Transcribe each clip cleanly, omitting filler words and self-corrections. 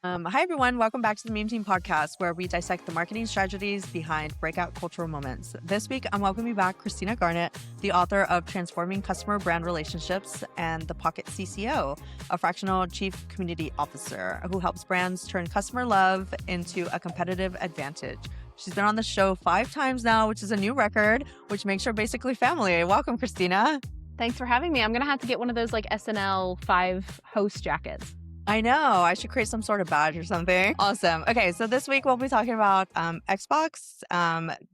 Hi, everyone. Welcome back to the Meme Team podcast, where we dissect the marketing strategies behind breakout cultural moments. This week, I'm welcoming back Christina Garnett, the author of Transforming Customer Brand Relationships and The Pocket CCO, a fractional chief community officer who helps brands turn customer love into a competitive advantage. She's been on the show 5 times now, which is a new record, which makes her basically family. Welcome, Christina. Thanks for having me. I'm going to have to get one of those like SNL 5 host jackets. I know. I should create some sort of badge or something. Awesome. Okay, so this week we'll be talking about Xbox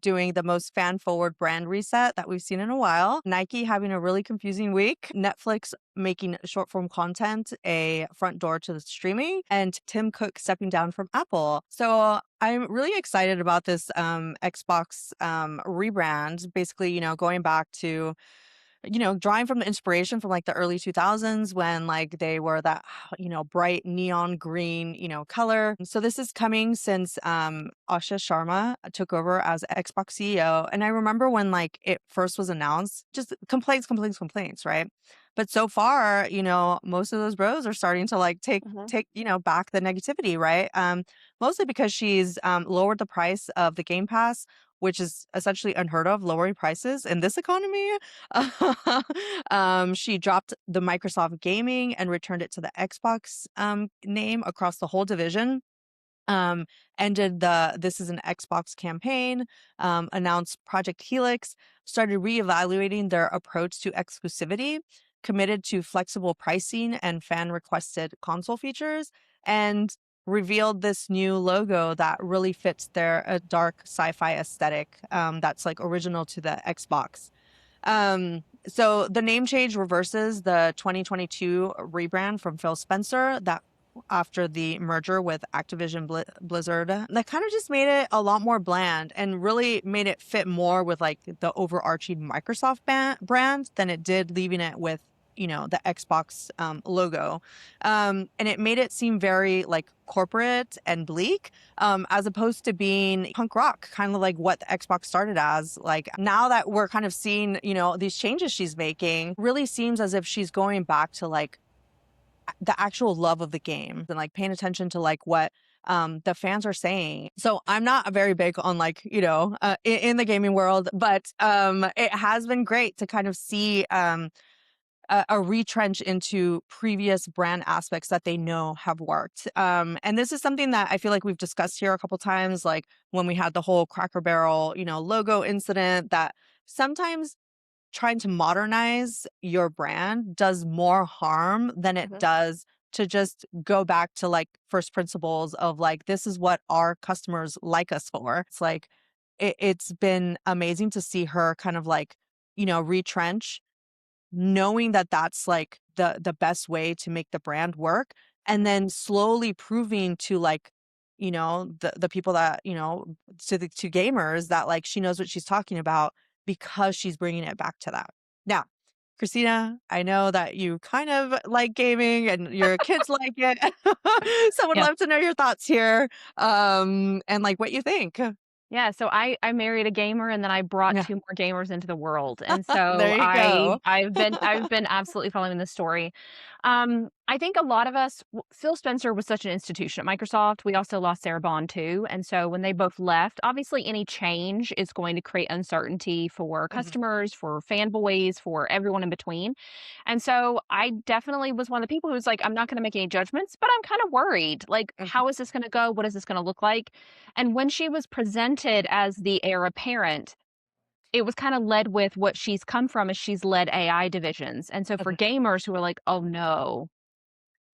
doing the most fan-forward brand reset that we've seen in a while, Nike having a really confusing week, Netflix making short-form content a front door to the streaming, and Tim Cook stepping down from Apple. So I'm really excited about this Xbox rebrand, basically, going back to drawing from the inspiration from like the early 2000s when like they were that, bright neon green, color. So this is coming since Asha Sharma took over as Xbox CEO. And I remember when like it first was announced, just complaints, right? But so far, most of those bros are starting to like take, back the negativity, right? Mostly because she's lowered the price of the Game Pass, which is essentially unheard of, lowering prices in this economy. She dropped the Microsoft Gaming and returned it to the Xbox name across the whole division. Ended the This is an Xbox campaign, announced Project Helix, started reevaluating their approach to exclusivity, committed to flexible pricing and fan requested console features, and revealed this new logo that really fits their dark sci-fi aesthetic that's like original to the Xbox. So the name change reverses the 2022 rebrand from Phil Spencer that after the merger with Activision Blizzard, that kind of just made it a lot more bland and really made it fit more with like the overarching Microsoft brand than it did leaving it with the Xbox logo. And it made it seem very like corporate and bleak, as opposed to being punk rock, kind of like what the Xbox started as. Like now that we're kind of seeing, these changes she's making, really seems as if she's going back to like the actual love of the game and like paying attention to like what the fans are saying. So I'm not very big on like, in the gaming world, but it has been great to kind of see a retrench into previous brand aspects that they know have worked. And this is something that I feel like we've discussed here a couple times, like when we had the whole Cracker Barrel, logo incident, that sometimes trying to modernize your brand does more harm than it does to just go back to like first principles of like, this is what our customers like us for. It's like, it's been amazing to see her kind of like, retrench, knowing that that's like the best way to make the brand work, and then slowly proving to like the people that to gamers that like she knows what she's talking about, because she's bringing it back to that. Now, Christina, I know that you kind of like gaming and your kids like it, so would Yeah. love to know your thoughts here, and like what you think. Yeah, so I married a gamer and then I brought Yeah. 2 more gamers into the world. And so There you go. I've been absolutely following this story. I think a lot of us Phil Spencer was such an institution at Microsoft. We also lost Sarah Bond too. And so when they both left, obviously any change is going to create uncertainty for Mhm, customers, for fanboys, for everyone in between. And so I definitely was one of the people who was like, I'm not going to make any judgments, but I'm kind of worried. Like, mhm, how is this going to go? What is this going to look like? And when she was presented as the heir apparent, it was kinda led with what she's come from is she's led AI divisions, and so for mhm. gamers who are like, "Oh, no,"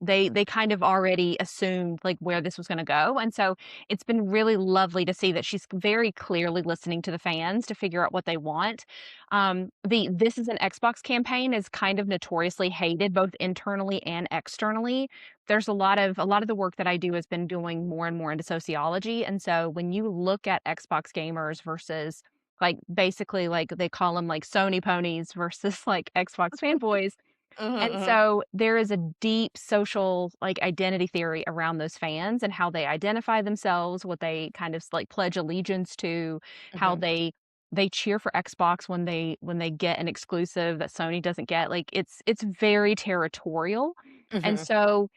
they kind of already assumed, like, where this was gonna go, and so it's been really lovely to see that she's very clearly listening to the fans to figure out what they want. The "This is an Xbox" campaign is kind of notoriously hated both internally and externally. There's a lot of the work that I do has been doing more and more into sociology, and so when you look at Xbox gamers versus, like, basically, like, they call them, like, Sony ponies versus, like, Xbox fanboys, Mhm, and mhm, so there is a deep social, like, identity theory around those fans and how they identify themselves, what they kind of like pledge allegiance to, how mhm, they cheer for Xbox when they get an exclusive that Sony doesn't get. Like it's very territorial. And mhm. so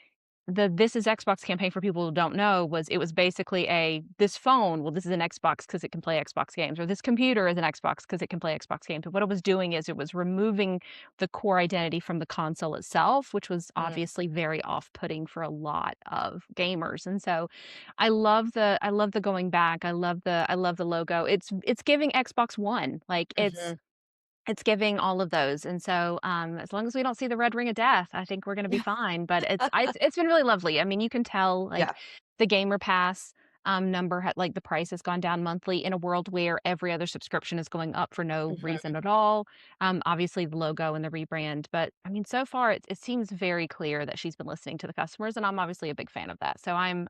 the This Is Xbox campaign, for people who don't know, it was basically a, this phone, well, this is an Xbox because it can play Xbox games, or this computer is an Xbox because it can play Xbox games. But what it was doing is it was removing the core identity from the console itself, which was Mm, obviously very off-putting for a lot of gamers. And so I love the going back. I love the logo. It's giving Xbox One. Like mhm. it's giving all of those, and so, as long as we don't see the red ring of death, I think we're gonna be Yeah. fine, but it's been really lovely. I mean, you can tell, like, Yeah. the Gamer Pass, number had like, the price has gone down monthly in a world where every other subscription is going up for no Mhm, reason at all. Obviously, the logo and the rebrand, but, I mean, so far, it seems very clear that she's been listening to the customers, and I'm obviously a big fan of that, so I'm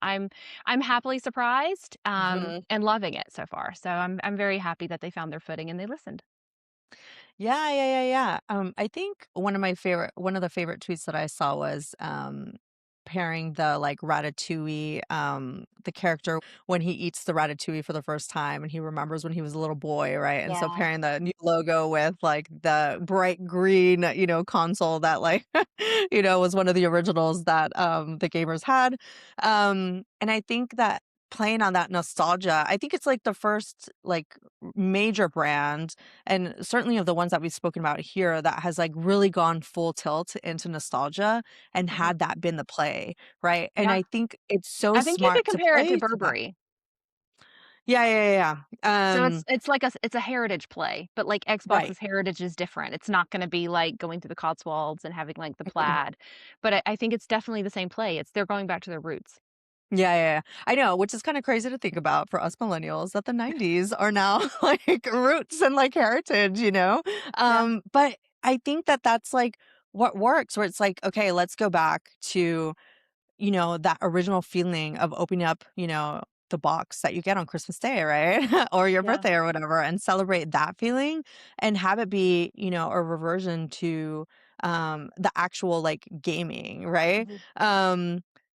happily surprised, mhm. and loving it so far, so I'm very happy that they found their footing and they listened. Yeah, yeah, yeah, yeah. I think one of the favorite tweets that I saw was pairing the like ratatouille, the character when he eats the ratatouille for the first time and he remembers when he was a little boy, right? And so Yeah. pairing the new logo with like the bright green, console that like was one of the originals that the gamers had. And I think that playing on that nostalgia, I think it's like the first like major brand and certainly of the ones that we've spoken about here that has like really gone full tilt into nostalgia and Mhm. had that been the play, right? And Yeah. I think it's so I think you could smart to compare it to play to that. Burberry. Yeah, yeah, yeah, yeah. So it's like it's a heritage play, but, like, Right. Xbox's heritage is different. It's not gonna be like going through the Cotswolds and having, like, the plaid, but I think it's definitely the same play. It's they're going back to their roots. Yeah, yeah, yeah. I know, which is kind of crazy to think about for us millennials that the 90s are now like roots and like heritage, you know? Yeah, But I think that that's like what works, where it's like, okay, let's go back to that original feeling of opening up, the box that you get on Christmas Day, right? Or your yeah. birthday or whatever, and celebrate that feeling and have it be, a reversion to the actual like gaming, right? Mhm.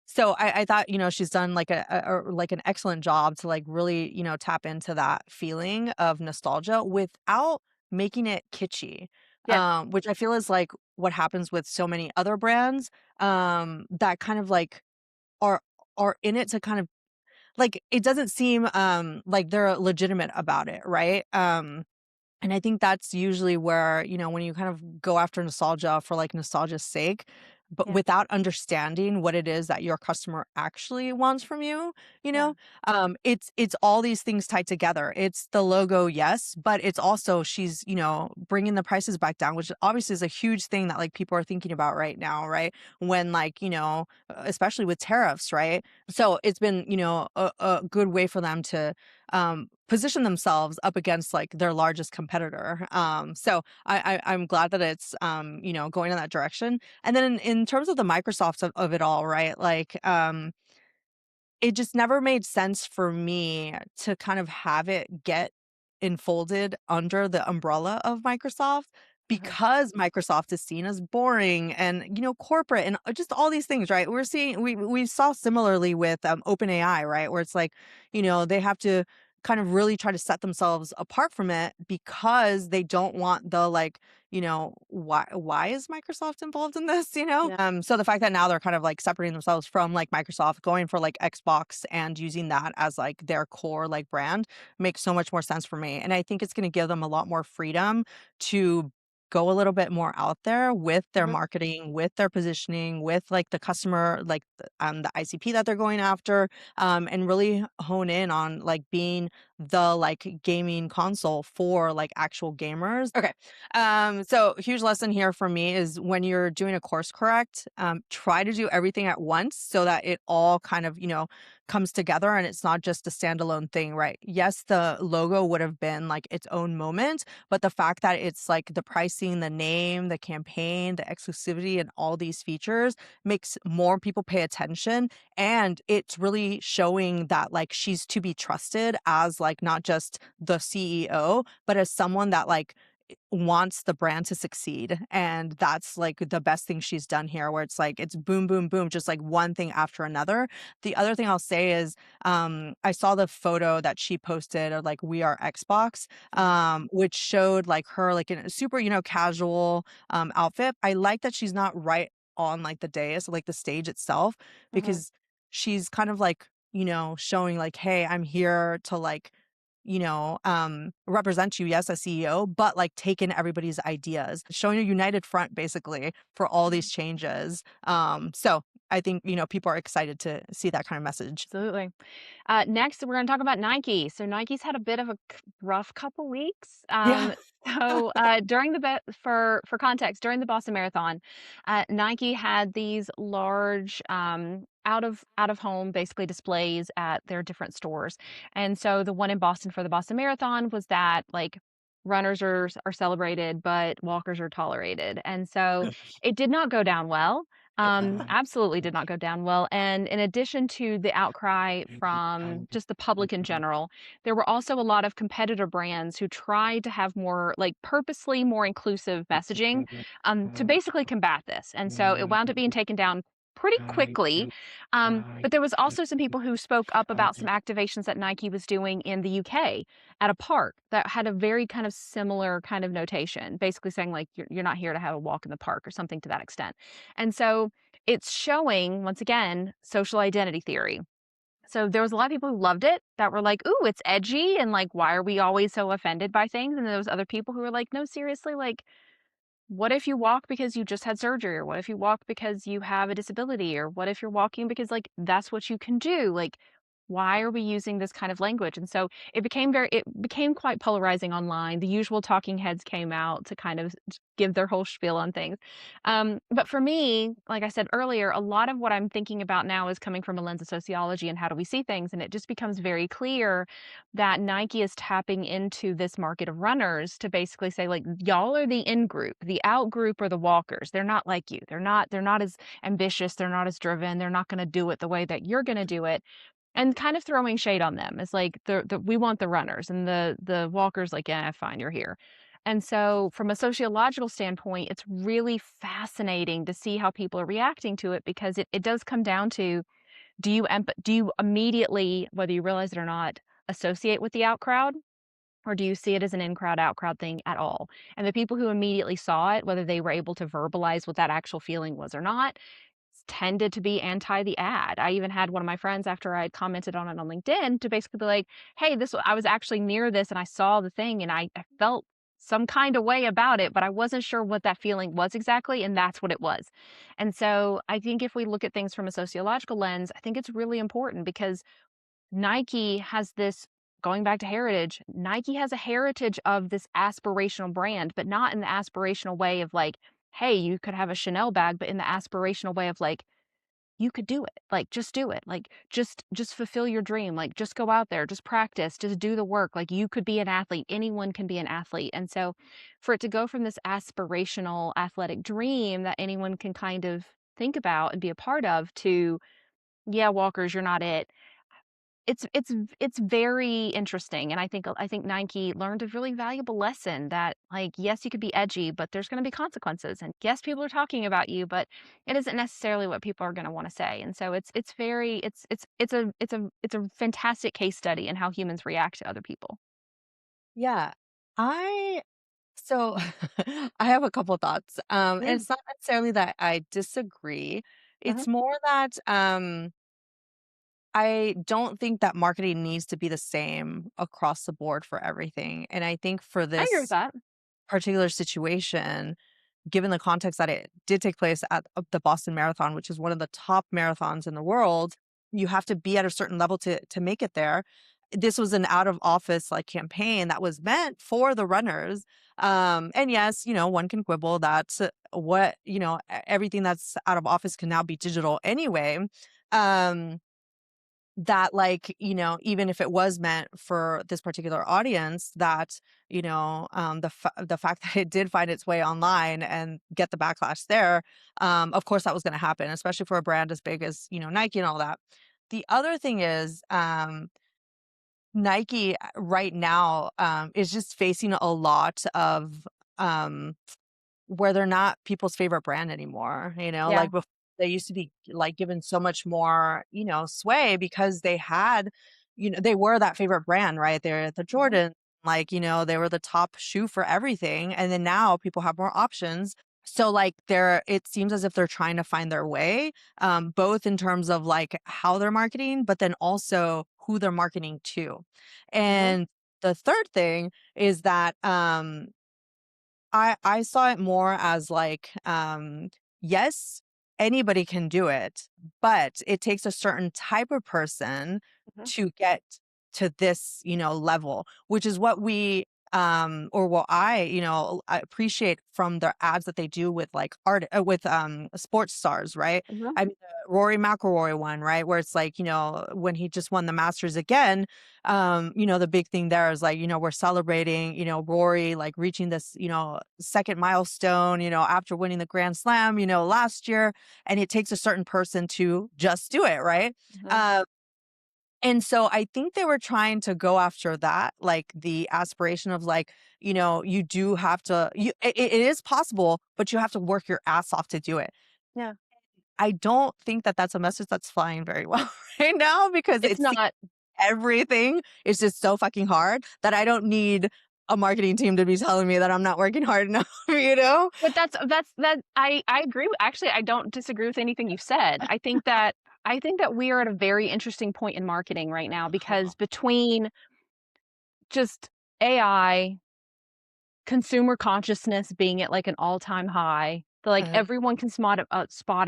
So I thought, she's done like like an excellent job to like really, tap into that feeling of nostalgia without making it kitschy. Yeah, Which I feel is like what happens with so many other brands that kind of like are are in it to kind of like it doesn't seem like they're legitimate about it, right? And I think that's usually where, when you kind of go after nostalgia for like nostalgia's sake, but yeah, without understanding what it is that your customer actually wants from you, yeah, it's all these things tied together. It's the logo, yes, but it's also she's, bringing the prices back down, which obviously is a huge thing that like people are thinking about right now, right? When like, especially with tariffs, right? So it's been, a good way for them to position themselves up against like their largest competitor. So I'm glad that it's going in that direction. And then in terms of the Microsoft of it all, right? Like it just never made sense for me to kind of have it get enfolded under the umbrella of Microsoft uh-huh, because Microsoft is seen as boring and corporate and just all these things, right? We saw similarly with OpenAI, right? Where it's like, they have to kind of really try to set themselves apart from it because they don't want the like why is Microsoft involved in this, yeah, so the fact that now they're kind of like separating themselves from like Microsoft, going for like Xbox and using that as like their core like brand makes so much more sense for me. And I think it's going to give them a lot more freedom to go a little bit more out there with their mhm, marketing, with their positioning, with like the customer, like the ICP that they're going after, and really hone in on like being the like gaming console for like actual gamers. Okay. So huge lesson here for me is when you're doing a course correct, try to do everything at once so that it all kind of, comes together and it's not just a standalone thing, right? Yes, the logo would have been like its own moment, but the fact that it's like the pricing, the name, the campaign, the exclusivity, and all these features makes more people pay attention. And it's really showing that like she's to be trusted as like not just the CEO, but as someone that like wants the brand to succeed. And that's like the best thing she's done here, where it's like it's boom, boom, boom, just like one thing after another. The other thing I'll say is I saw the photo that she posted of like We Are Xbox, mhm, which showed like her like in a super, casual outfit. I like that she's not right on like the dais, like the stage itself, Mhm. because she's kind of like, showing like, hey, I'm here to like, represent you, yes, as CEO, but like take in everybody's ideas, showing a united front basically for all these changes. So I think, people are excited to see that kind of message. Absolutely. Next, we're going to talk about Nike. So Nike's had a bit of a rough couple weeks. Yeah. During the for context, during the Boston Marathon, Nike had these large out of home basically displays at their different stores, and so the one in Boston for the Boston Marathon was that like runners are celebrated, but walkers are tolerated, and so it did not go down well. Absolutely did not go down well, and in addition to the outcry from just the public in general, there were also a lot of competitor brands who tried to have more, like, purposely more inclusive messaging, to basically combat this, and so it wound up being taken down pretty quickly, but there was also some people who spoke up about some activations that Nike was doing in the UK at a park that had a very kind of similar kind of notation, basically saying, like, "You're not here to have a walk in the park," or something to that extent, and so it's showing, once again, social identity theory. So there was a lot of people who loved it that were like, "Ooh, it's edgy," and like, "Why are we always so offended by things?" And there was other people who were like, "No, seriously, like, what if you walk because you just had surgery? Or what if you walk because you have a disability? Or what if you're walking because, like, that's what you can do? Like, why are we using this kind of language?" And so it became quite polarizing online. The usual talking heads came out to kind of give their whole spiel on things. But for me, like I said earlier, a lot of what I'm thinking about now is coming from a lens of sociology and how do we see things. And it just becomes very clear that Nike is tapping into this market of runners to basically say, like, y'all are the in group, the out group are the walkers. They're not like you. They're not as ambitious, they're not as driven, they're not going to do it the way that you're going to do it. And kind of throwing shade on them. It's like the we want the runners and the walkers like, yeah, fine, you're here. And so from a sociological standpoint, it's really fascinating to see how people are reacting to it because it does come down to do you immediately, whether you realize it or not, associate with the out crowd? Or do you see it as an in crowd, out crowd thing at all? And the people who immediately saw it, whether they were able to verbalize what that actual feeling was or not, tended to be anti the ad. I even had one of my friends after I had commented on it on LinkedIn to basically be like, "Hey, I was actually near this and I saw the thing and I felt some kind of way about it, but I wasn't sure what that feeling was exactly, and that's what it was." And so I think if we look at things from a sociological lens, I think it's really important because Nike has this, going back to heritage, Nike has a heritage of this aspirational brand, but not in the aspirational way of like, hey, you could have a Chanel bag, but in the aspirational way of like, you could do it. Like, just do it. Like, just fulfill your dream. Like, just go out there, just practice, just do the work. Like, you could be an athlete. Anyone can be an athlete. And so for it to go from this aspirational athletic dream that anyone can kind of think about and be a part of to, yeah, walkers, you're not it. It's very interesting, and I think Nike learned a really valuable lesson that, like, yes, you could be edgy, but there's gonna be consequences, and yes, people are talking about you, but it isn't necessarily what people are gonna wanna say, and so it's very it's a fantastic case study in how humans react to other people. Yeah. I so I have a couple thoughts. Yeah, And it's not necessarily that I disagree. uh-huh. It's more that I don't think that marketing needs to be the same across the board for everything. And I think for I agree with this that. particular situation, given the context that it did take place at the Boston Marathon, which is one of the top marathons in the world, you have to be at a certain level to make it there. This was an out of office like campaign that was meant for the runners. And yes, one can quibble that what, everything that's out of office can now be digital anyway. Um, that like, even if it was meant for this particular audience, that, the fact that it did find its way online and get the backlash there, of course that was going to happen, especially for a brand as big as, Nike and all that. The other thing is, Nike right now is just facing a lot of um where they're not people's favorite brand anymore, Yeah, like before they used to be like given so much more, sway because they had, they were that favorite brand, right? They're the mhm, Jordan, like, they were the top shoe for everything. And then now people have more options. So like it seems as if they're trying to find their way, both in terms of like how they're marketing, but then also who they're marketing to. Mhm, And the third thing is that I saw it more as like, yes, anybody can do it, but it takes a certain type of person mhm, to get to this, level, which is what we or what I appreciate from the ads that they do with like art with sports stars, right? mhm, I mean the Rory McIlroy one, right? Where it's like, when he just won the Masters again, the big thing there is like, we're celebrating, Rory like reaching this, second milestone, after winning the Grand Slam, last year. And it takes a certain person to just do it, right? mhm. Uh, and so I think they were trying to go after that, like the aspiration of like, you do have to, it is possible, but you have to work your ass off to do it. Yeah. I don't think that that's a message that's flying very well right now because It's not. everything is just so fucking hard that I don't need a marketing team to be telling me that I'm not working hard enough, you know? But that I agree with actually, I don't disagree with anything you've said. I think that we are at a very interesting point in marketing right now because between just AI, consumer consciousness being at, like, an all-time high, like, Mhm, everyone can spot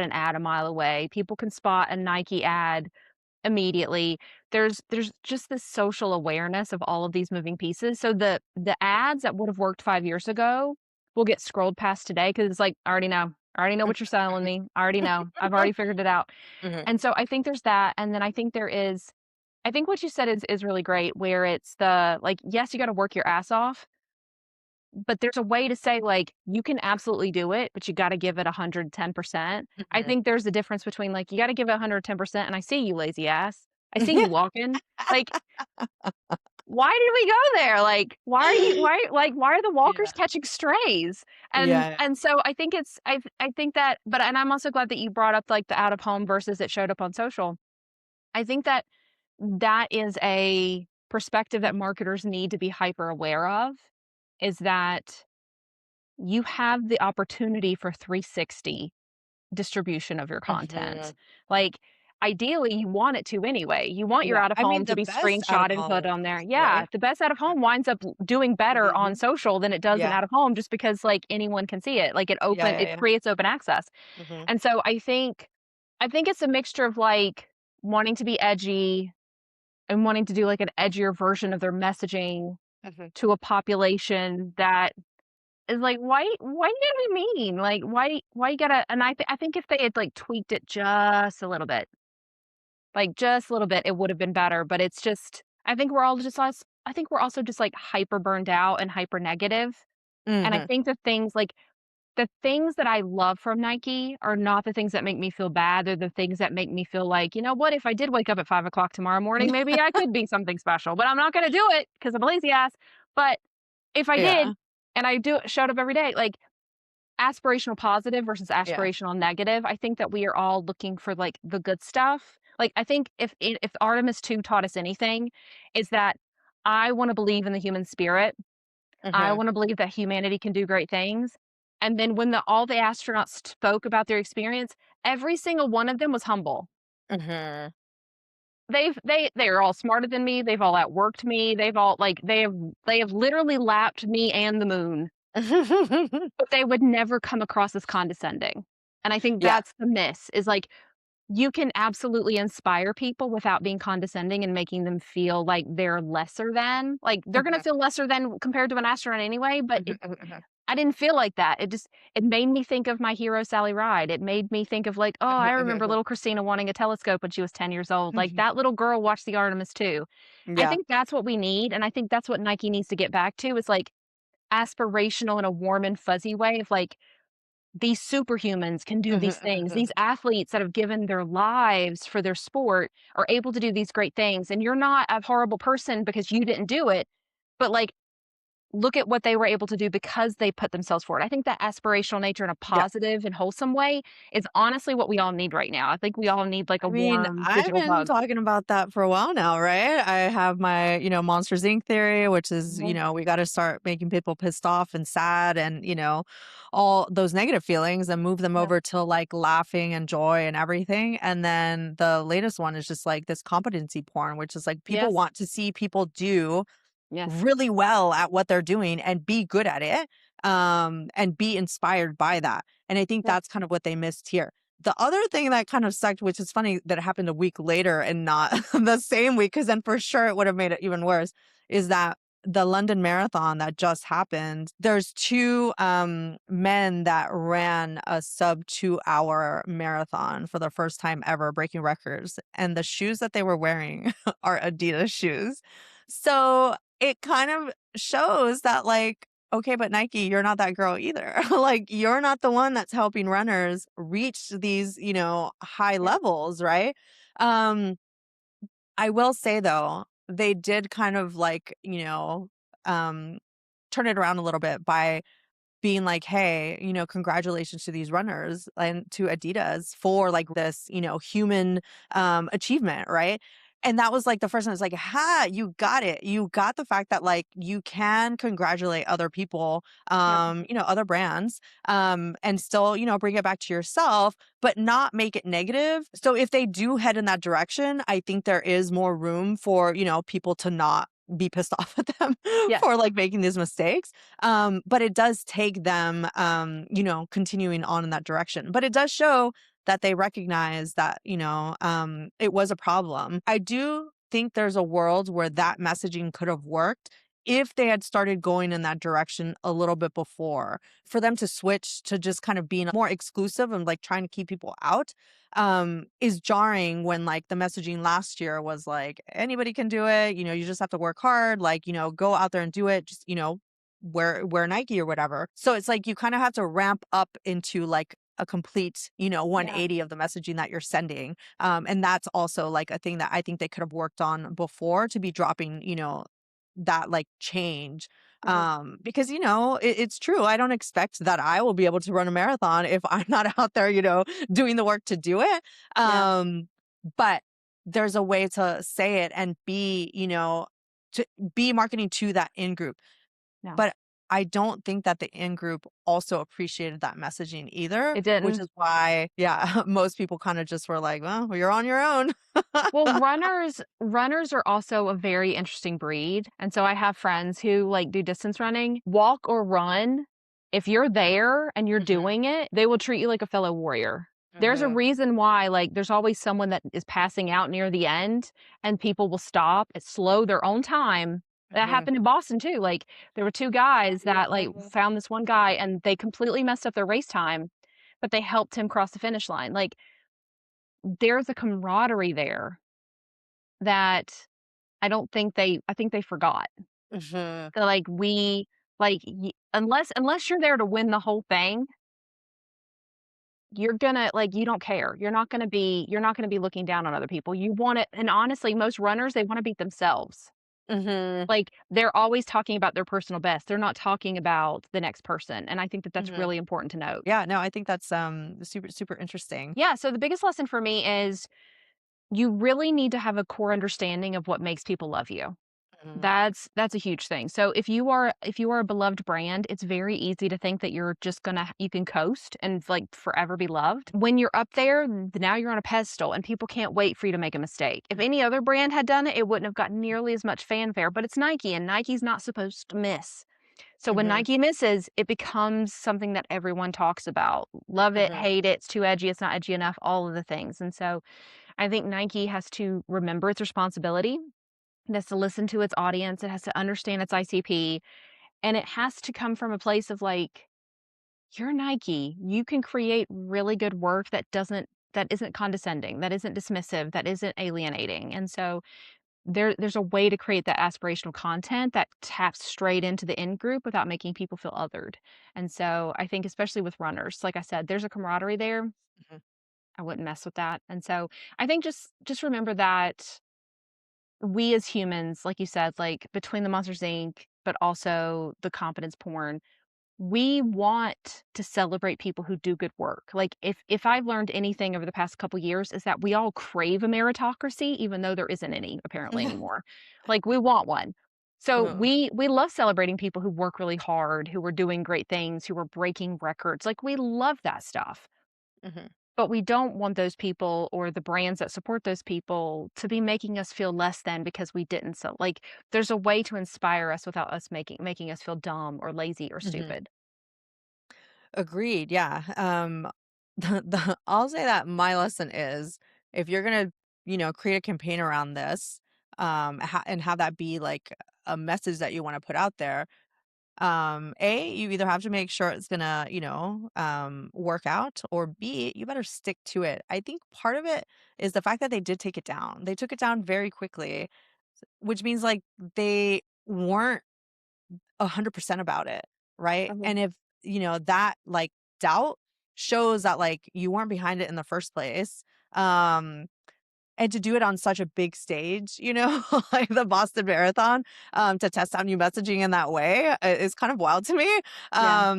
an ad a mile away. People can spot a Nike ad immediately. There's just this social awareness of all of these moving pieces. So the ads that would have worked 5 years ago will get scrolled past today because it's like, "I already know. I already know what you're selling me. I already know. I've already figured it out." mhm, And so I think there's that, and then I think what you said is really great where it's like, yes, you gotta work your ass off, but there's a way to say, like, you can absolutely do it, but you gotta give it 110%. I mhm. think there's a difference between, like, you gotta give it 110%, and I see you, lazy ass. I see you walking. Like, why did we go there? Like, why are the walkers Yeah. catching strays? And Yeah. and so I think I think that and I'm also glad that you brought up, like, the out of home versus it showed up on social. I think that that is a perspective that marketers need to be hyper aware of, is that you have the opportunity for 360 distribution of your content. Mhm. Like, ideally, you want it to anyway. You want your Yeah. out of I home mean, to the be best out of screenshotted and put home, on there. Yeah, right? the best out of home winds up doing better on Mhm. social than it does in Yeah. out of home just because, like, anyone can see it. Like, Yeah, yeah, it yeah. creates open access. Mhm, And so I think it's a mixture of, like, wanting to be edgy and wanting to do, like, an edgier version of their messaging mhm. to a population that is like, why you gotta be mean? Like, why you gotta and I think if they had, like, tweaked it just a little bit, like, just a little bit, it would have been better, but it's just I think we're also just, like, hyper burned out and hyper negative, and I Mhm, think the things that I love from Nike are not the things that make me feel bad, they're the things that make me feel like, "You know what? If I did wake up at 5 o'clock tomorrow morning, maybe I could be something special, but I'm not gonna do it because 'cause I'm a lazy ass." But if I did, yeah, and I showed up every day, like, aspirational positive versus yeah. aspirational negative, I think that we are all looking for, like, the good stuff. Like, I think if Artemis 2 taught us anything, is that I wanna believe in the human spirit. I Mhm, wanna believe that humanity can do great things, and then when all the astronauts spoke about their experience, every single one of them was humble. mhm. They are all smarter than me, they've all outworked me, they've all like, they have literally lapped me and the moon. But they would never come across as condescending. And I think Yeah. that's the miss, is like, you can absolutely inspire people without being condescending and making them feel like they're lesser than. Like, they're gonna Mhm, feel lesser than compared to an astronaut anyway, but mhm, mhm, mhm, I didn't feel like that. It made me think of my hero, Sally Ride. It made me think of, like, oh, mhm, I remember mhm, little Christina wanting a telescope when she was 10 years old. Like, mhm. that little girl watched the Artemis too. I Yeah. think that's what we need, and I think that's what Nike needs to get back to, is, like, aspirational in a warm and fuzzy way of, like, these superhumans can do Mhm, these mhm, things. mhm. These athletes that have given their lives for their sport are able to do these great things, and you're not a horrible person because you didn't do it, but, like, look at what they were able to do because they put themselves forward. I think that aspirational nature in a Yeah. positive and wholesome way is honestly what we all need right now. I think we all need like a I mean, warm I've digital been hug. talking about that for a while now, right? I have my, Monsters Inc. theory, which is, Mhm. we got to start making people pissed off and sad and, all those negative feelings and move them Yeah. over to like laughing and joy and everything. And then the latest one is just like this competency porn, which is like people Yes. want to see people do Yes. really well at what they're doing and be good at it, and be inspired by that. And I think Yeah. that's kind of what they missed here. The other thing that kind of sucked, which is funny that it happened a week later and not the same week, because then for sure it would have made it even worse, is that the London Marathon that just happened, there's two men that ran a sub 2 hour marathon for the first time ever, breaking records. And the shoes that they were wearing are Adidas shoes. So it kind of shows that, like, okay, but Nike, you're not that girl either. Like, you're not the one that's helping runners reach these, high Yeah. levels, right? Um, I will say though, they did kind of like, um, turn it around a little bit by being like, "Hey, congratulations to these runners and to Adidas for like this, human achievement," right? And that was like the first time. It's like, "Ha, you got it. You got the fact that like you can congratulate other people, Yep. other brands, and still, bring it back to yourself, but not make it negative." So if they do head in that direction, I think there is more room for, people to not be pissed off at them Yes. for like making these mistakes. But it does take them, continuing on in that direction. But it does show that they recognize that, it was a problem. I do think there's a world where that messaging could have worked if they had started going in that direction a little bit before. For them to switch to just kind of being more exclusive and like trying to keep people out, is jarring when like the messaging last year was like anybody can do it, you just have to work hard, like, go out there and do it, just, wear Nike or whatever. So it's like you kind of have to ramp up into like a complete, Yeah. 180 of the messaging that you're sending. And that's also like a thing that I think they could have worked on before, to be dropping, that like change. Mhm. Because it's true. I don't expect that I will be able to run a marathon if I'm not out there, doing the work to do it. Yeah. But there's a way to say it and be, to be marketing to that in group. No. But I don't think that the in group also appreciated that messaging either, It which didn't. is why, yeah, most people kind of just were like, well, you're on your own. Well, runners are also a very interesting breed, and so I have friends who, like, do distance running. Walk or run, if you're there and you're Mhm, doing it, they will treat you like a fellow warrior. There's a mhm, reason why, like, there's always someone that is passing out near the end, and people will stop and slow their own time. That mhm. happened in Boston too, like, there were 2 guys that, like, found this one guy, and they completely messed up their race time, but they helped him cross the finish line. Like, there's a camaraderie there that I think they forgot. Mhm, That, like, unless you're there to win the whole thing, you're gonna like, you don't care. You're not gonna be looking down on other people. You want it, and honestly, most runners, they wanna beat themselves. mhm, Like, they're always talking about their personal best. They're not talking about the next person, and I think that that's mhm. really important to note. Yeah, no, I think that's super super interesting. Yeah, so the biggest lesson for me is you really need to have a core understanding of what makes people love you. Mhm, That's a huge thing. So if you are a beloved brand, it's very easy to think that you're just gonna you can coast and like forever be loved. When you're up there, now you're on a pedestal and people can't wait for you to make a mistake. If any other brand had done it, it wouldn't have gotten nearly as much fanfare, but it's Nike and Nike's not supposed to miss. So when mhm, Nike misses, it becomes something that everyone talks about. Love it, mhm, hate it, it's too edgy, it's not edgy enough, all of the things. And so I think Nike has to remember its responsibility. It has to listen to its audience, it has to understand its ICP, and it has to come from a place of like, "You're Nike. You can create really good work that isn't condescending, that isn't dismissive, that isn't alienating." And so there's a way to create that aspirational content that taps straight into the in group without making people feel othered. And so I think especially with runners, like I said, there's a camaraderie there. mhm. I wouldn't mess with that. And so I think just remember that we as humans, like you said, like between the Monsters Inc. but also the competence porn. We want to celebrate people who do good work. Like if I've learned anything over the past couple years is that we all crave a meritocracy, even though there isn't any apparently anymore. Like we want one. So Uh, we love celebrating people who work really hard, who are doing great things, who are breaking records. Like we love that stuff. mhm, But we don't want those people or the brands that support those people to be making us feel less than because we didn't. So like there's a way to inspire us without us making us feel dumb or lazy or mhm. stupid. Agreed. Yeah. I'll say that my lesson is if you're gonna, create a campaign around this, and have that be like a message that you want to put out there. You either have to make sure it's gonna, work out, or B, you better stick to it. I think part of it is the fact that they did take it down. They took it down very quickly, which means like they weren't 100% about it, right? Mhm. And if, that like doubt shows that like you weren't behind it in the first place. Um and to do it on such a big stage, like the Boston Marathon, to test out new messaging in that way is kind of wild to me. Yeah.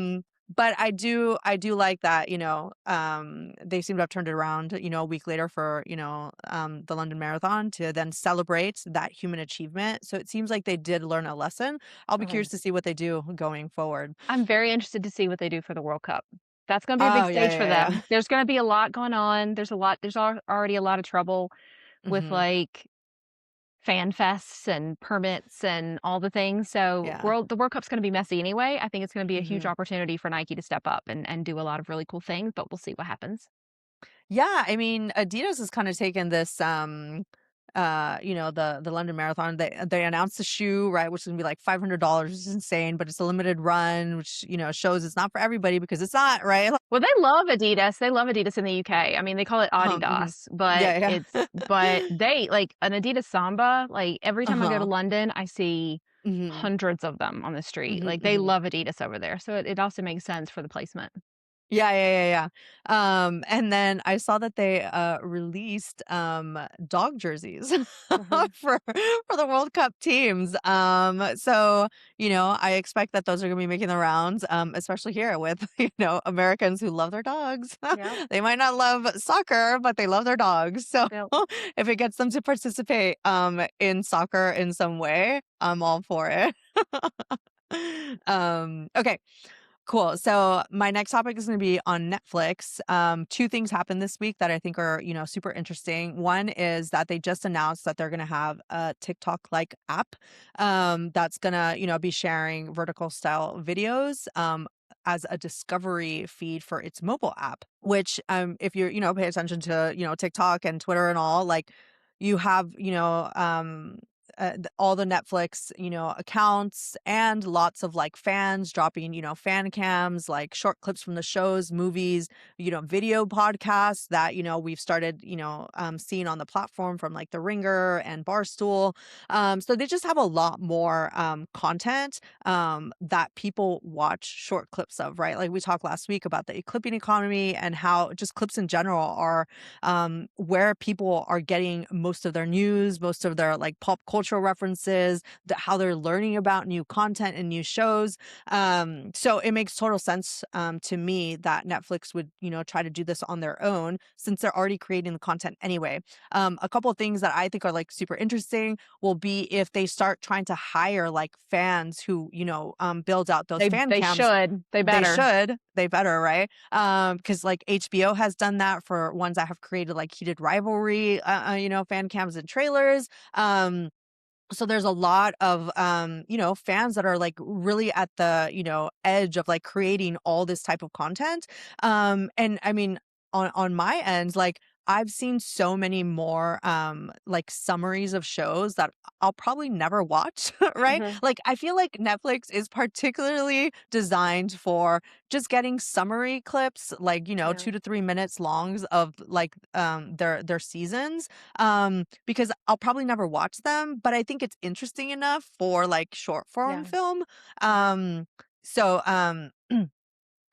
But I do like that, they seem to have turned it around, a week later for, the London Marathon to then celebrate that human achievement. So it seems like they did learn a lesson. I'll be Mhm. curious to see what they do going forward. I'm very interested to see what they do for the World Cup. That's gonna be a big Oh, yeah, stage for yeah, yeah. them. There's gonna be a lot going on. There's already a lot of trouble with, Hmm. like, fan fests and permits and all the things, so Yeah. the World Cup's gonna be messy anyway. I think it's gonna be a huge Hmm. opportunity for Nike to step up and do a lot of really cool things, but we'll see what happens. Yeah, I mean, Adidas has kind of taken this the London Marathon. They announced the shoe, right, which is gonna be like $500, which is insane, but it's a limited run, which, shows it's not for everybody because it's not, right? Well, they love Adidas. They love Adidas in the UK. I mean, they call it Mhm. Adidas, but Yeah, yeah. they like an Adidas Samba, like every time I go to Uh-huh. London, I see Mhm. hundreds of them on the street. Mhm, Like they mhm. love Adidas over there. So it also makes sense for the placement. Yeah, yeah, yeah, yeah. And then I saw that they released dog jerseys Mhm. for the World Cup teams. So, I expect that those are gonna be making the rounds, especially here with, Americans who love their dogs. Yeah. They might not love soccer, but they love their dogs. So Yep. if it gets them to participate in soccer in some way, I'm all for it. Okay. Cool. So my next topic is going to be on Netflix. Two things happened this week that I think are, super interesting. One is that they just announced that they're going to have a TikTok like app, that's going to, be sharing vertical style videos, as a discovery feed for its mobile app, which, if you, pay attention to, TikTok and Twitter and all, like you have, all the Netflix, accounts and lots of like fans dropping, fan cams, like short clips from the shows, movies, video podcasts that, we've started, seeing on the platform from like The Ringer and Barstool. So they just have a lot more content that people watch short clips of, right? Like we talked last week about the clipping economy and how just clips in general are where people are getting most of their news, most of their like pop cultural references, how they're learning about new content and new shows. So it makes total sense to me that Netflix would, try to do this on their own since they're already creating the content anyway. A couple of things that I think are like super interesting will be if they start trying to hire like fans who, build out those fan They cams. should. They They better. should. They better, right? Because like HBO has done that for ones that have created like heated rivalry, fan cams and trailers. So there's a lot of fans that are like really at the, edge of like creating all this type of content. And I mean, on my end, like I've seen so many more like summaries of shows that I'll probably never watch, right? Mhm. Like I feel like Netflix is particularly designed for just getting summary clips, like, Yeah. 2 to 3 minutes longs of like their seasons, because I'll probably never watch them, but I think it's interesting enough for like short form Yeah. film. Um, so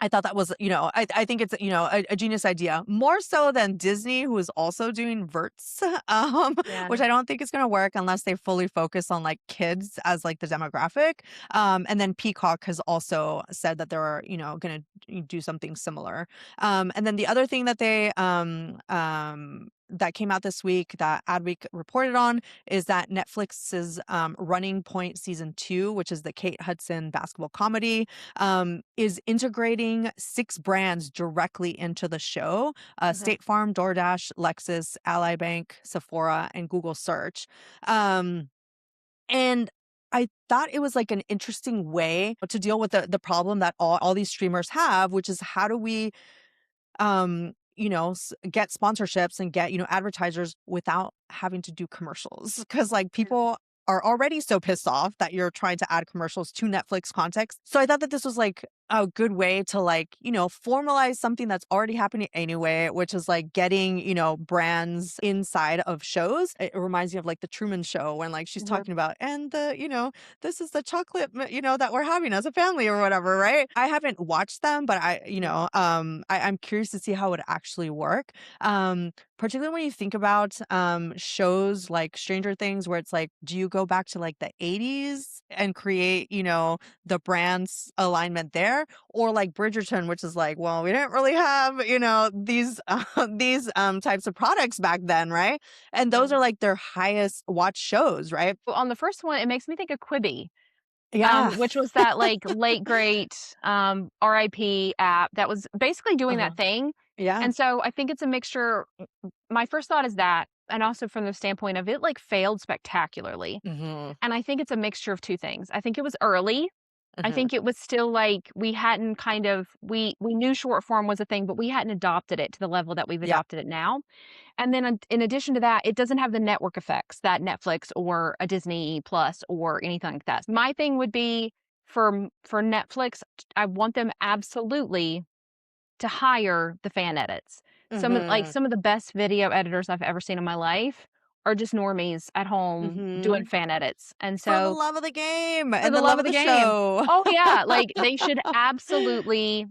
I thought that was, I think it's, a genius idea, more so than Disney, who is also doing Verts, Yeah. which I don't think is going to work unless they fully focus on like kids as like the demographic. And then Peacock has also said that they're, going to do something similar. And then the other thing that that came out this week that Adweek reported on is that Netflix's Running Point season 2, which is the Kate Hudson basketball comedy, is integrating 6 brands directly into the show: Mhm. State Farm, DoorDash, Lexus, Ally Bank, Sephora, and Google Search. Um, and I thought it was like an interesting way to deal with the problem that all these streamers have, which is how do we get sponsorships and get, advertisers without having to do commercials. Cause like Yeah. people are already so pissed off that you're trying to add commercials to Netflix context. So I thought that this was like a good way to like, formalize something that's already happening anyway, which is like getting, brands inside of shows. It reminds me of like the Truman Show when like she's Mhm. talking about, and this is the chocolate, that we're having as a family or whatever, right? I haven't watched them, but I'm curious to see how it would actually work. Particularly when you think about shows like Stranger Things, where it's like, do you go back to like the 80s and create, the brand's alignment there? Or like Bridgerton, which is like, well, we didn't really have, these these types of products back then, right? And those Yeah. are like their highest watched shows, right? Well, on the first one, it makes me think of Quibi, Yeah. which was that like late great RIP app that was basically doing Uh-huh. that thing. Yeah. And so I think it's a mixture. My first thought is that, and also from the standpoint of it like failed spectacularly. Hmm. And I think it's a mixture of two things. I think it was early. I Hmm. think it was still like we hadn't kind of we knew short form was a thing, but we hadn't adopted it to the level that we've Yep. adopted it now. And then in addition to that, it doesn't have the network effects that Netflix or a Disney Plus or anything like that. My thing would be for Netflix, I want them absolutely to hire the fan edits. Hmm. Some of the best video editors I've ever seen in my life are just normies at home doing Hmm. fan edits. And For the so love of the game for and the the love love of of the the game. show. Oh, yeah, like, they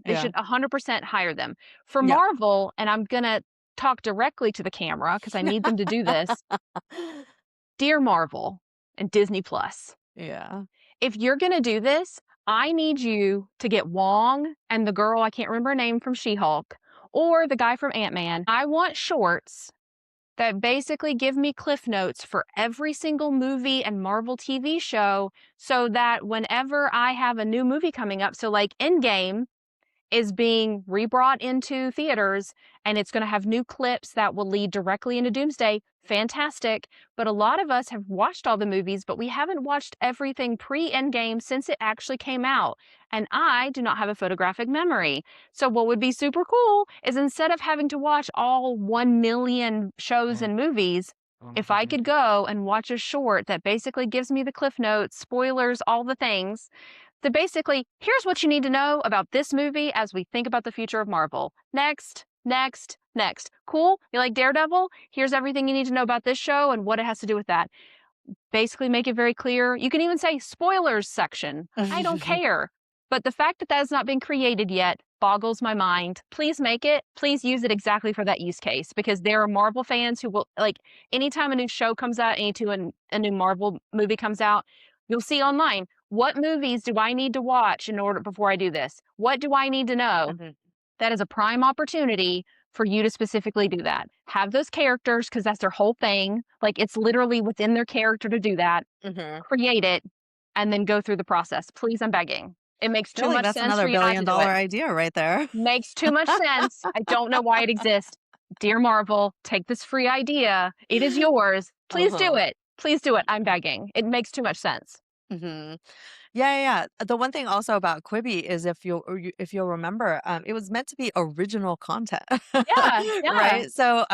Yeah. should 100% hire them. For Yeah. Marvel, and I'm gonna talk directly to the camera because I need them to do this, dear Marvel and Disney Plus, Yeah. if you're gonna do this, I need you to get Wong and the girl, I can't remember her name from She-Hulk, or the guy from Ant-Man. I want shorts that basically give me cliff notes for every single movie and Marvel TV show so that whenever I have a new movie coming up, so like Endgame is being rebrought into theaters and it's going to have new clips that will lead directly into Doomsday. Fantastic. But a lot of us have watched all the movies, but we haven't watched everything pre Endgame since it actually came out. And I do not have a photographic memory. So, what would be super cool is instead of having to watch all 1 million shows and movies, if I could go and watch a short that basically gives me the cliff notes, spoilers, all the things, so basically, here's what you need to know about this movie as we think about the future of Marvel. Next, next, next. Cool? You like Daredevil? Here's everything you need to know about this show and what it has to do with that. Basically, make it very clear. You can even say spoilers section. I don't care. But the fact that that has not been created yet boggles my mind. Please make it. Please use it exactly for that use case because there are Marvel fans who will, like, anytime a new show comes out, anytime a new Marvel movie comes out, you'll see online what movies do I need to watch in order before I do this? What do I need to know? Mhm. That is a prime opportunity for you to specifically do that. Have those characters because that's their whole thing. Like it's literally within their character to do that. Mhm. Create it and then go through the process. Please, I'm begging. It makes Feel too like much that's sense another for you not to do billion-dollar it. idea right there. Makes too much sense. I don't know why it exists. Dear Marvel, take this free idea. It is yours. Please do Uh-huh. it. Please do it. I'm begging. It makes too much sense. Mhm. Yeah, yeah, yeah. The one thing also about Quibi is if you'll remember, it was meant to be original content, Yeah, yeah, right? So,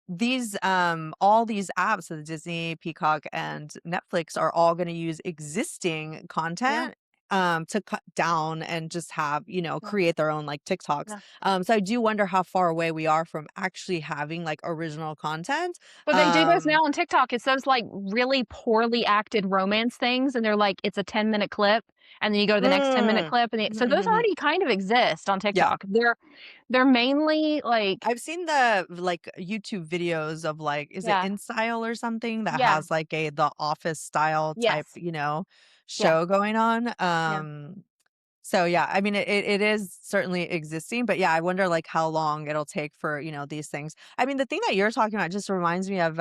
these all these apps, so the Disney, Peacock, and Netflix are all going to use existing yeah, content to cut down and just have, yeah, create their own like TikToks. yeah. So I do wonder how far away we are from actually having like original content. But they do those Um now on TikTok. It's those, like, really poorly acted romance things, and they're like it's a 10-minute clip, and then you go to the next 10-minute Mm. clip, Mhm, so those mhm, mhm. already kind of exist on Yeah. TikTok. They're mainly like I've seen the, like, YouTube videos of, like, is it yeah, InStyle or something that yeah, has, like, a The Office style type, yes, yeah, show going on, yeah, so yeah, I mean, it is certainly existing, but yeah, I wonder, like, how long it'll take for, these things. I mean, the thing that you're talking about just reminds me of,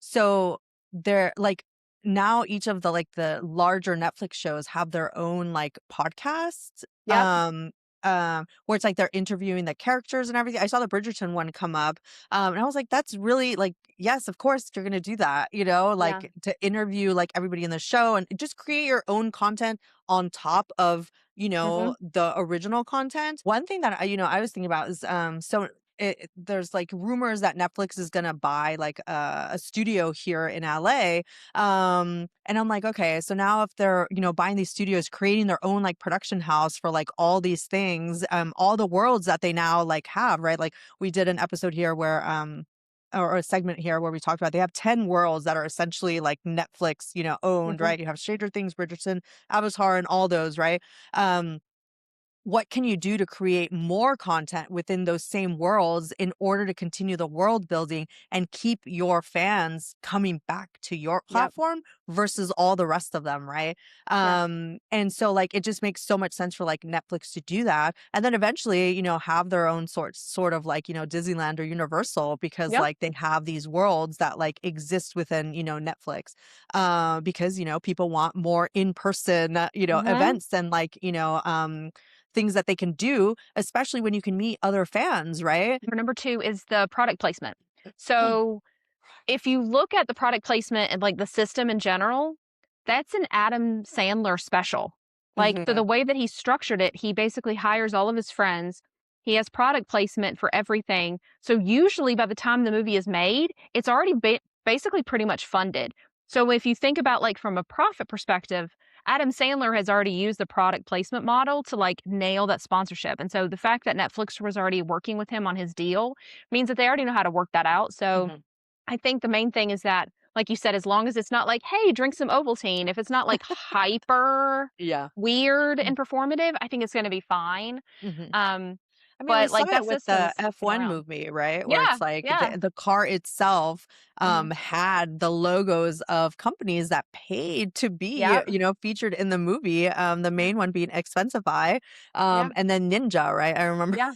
so there like, now each of the, like, the larger Netflix shows have their own, like, podcast, yep, where it's like they're interviewing the characters and everything. I saw the Bridgerton one come up, and I was like, "That's really like, yes, of course you're gonna do that," yeah, like to interview like everybody in the show and just create your own content on top of mhm, the original content. One thing that I was thinking about is there's like rumors that Netflix is gonna buy like a studio here in LA. And I'm like, okay, so now if they're, buying these studios, creating their own like production house for like all these things, all the worlds that they now like have, right? Like we did an episode here where or a segment here where we talked about they have 10 worlds that are essentially like Netflix, owned, mhm, right? You have Stranger Things, Bridgerton, Avatar, and all those, right? Um, what can you do to create more content within those same worlds in order to continue the world building and keep your fans coming back to your yep, platform versus all the rest of them, right? yeah, And so like it just makes so much sense for like Netflix to do that and then eventually, have their own sort of like, Disneyland or Universal because yep, like they have these worlds that like exist within, Netflix. Because, people want more in-person, mhm. events and like, things that they can do, especially when you can meet other fans, right? Number 2 is the product placement. So if you look at the product placement and, like, the system in general, that's an Adam Sandler special. Like, the Mhm, way that he structured it, he basically hires all of his friends. He has product placement for everything. So usually by the time the movie is made, it's already basically pretty much funded. So if you think about, like, from a profit perspective, Adam Sandler has already used the product placement model to, like, nail that sponsorship. And so the fact that Netflix was already working with him on his deal means that they already know how to work that out. So mhm. I think the main thing is that, like you said, as long as it's not like, "Hey, drink some Ovaltine," if it's not, like, hyper Yeah. weird Mm, and performative, I think it's gonna be fine. mhm. Um, I mean, we but, saw like, that it with the system's been F1 around. movie, right? Where Yeah, it's like yeah, the car itself mhm, had the logos of companies that paid to be, yep, featured in the movie. The yeah, main one being Expensify, yeah, and then Ninja, right? I remember yeah,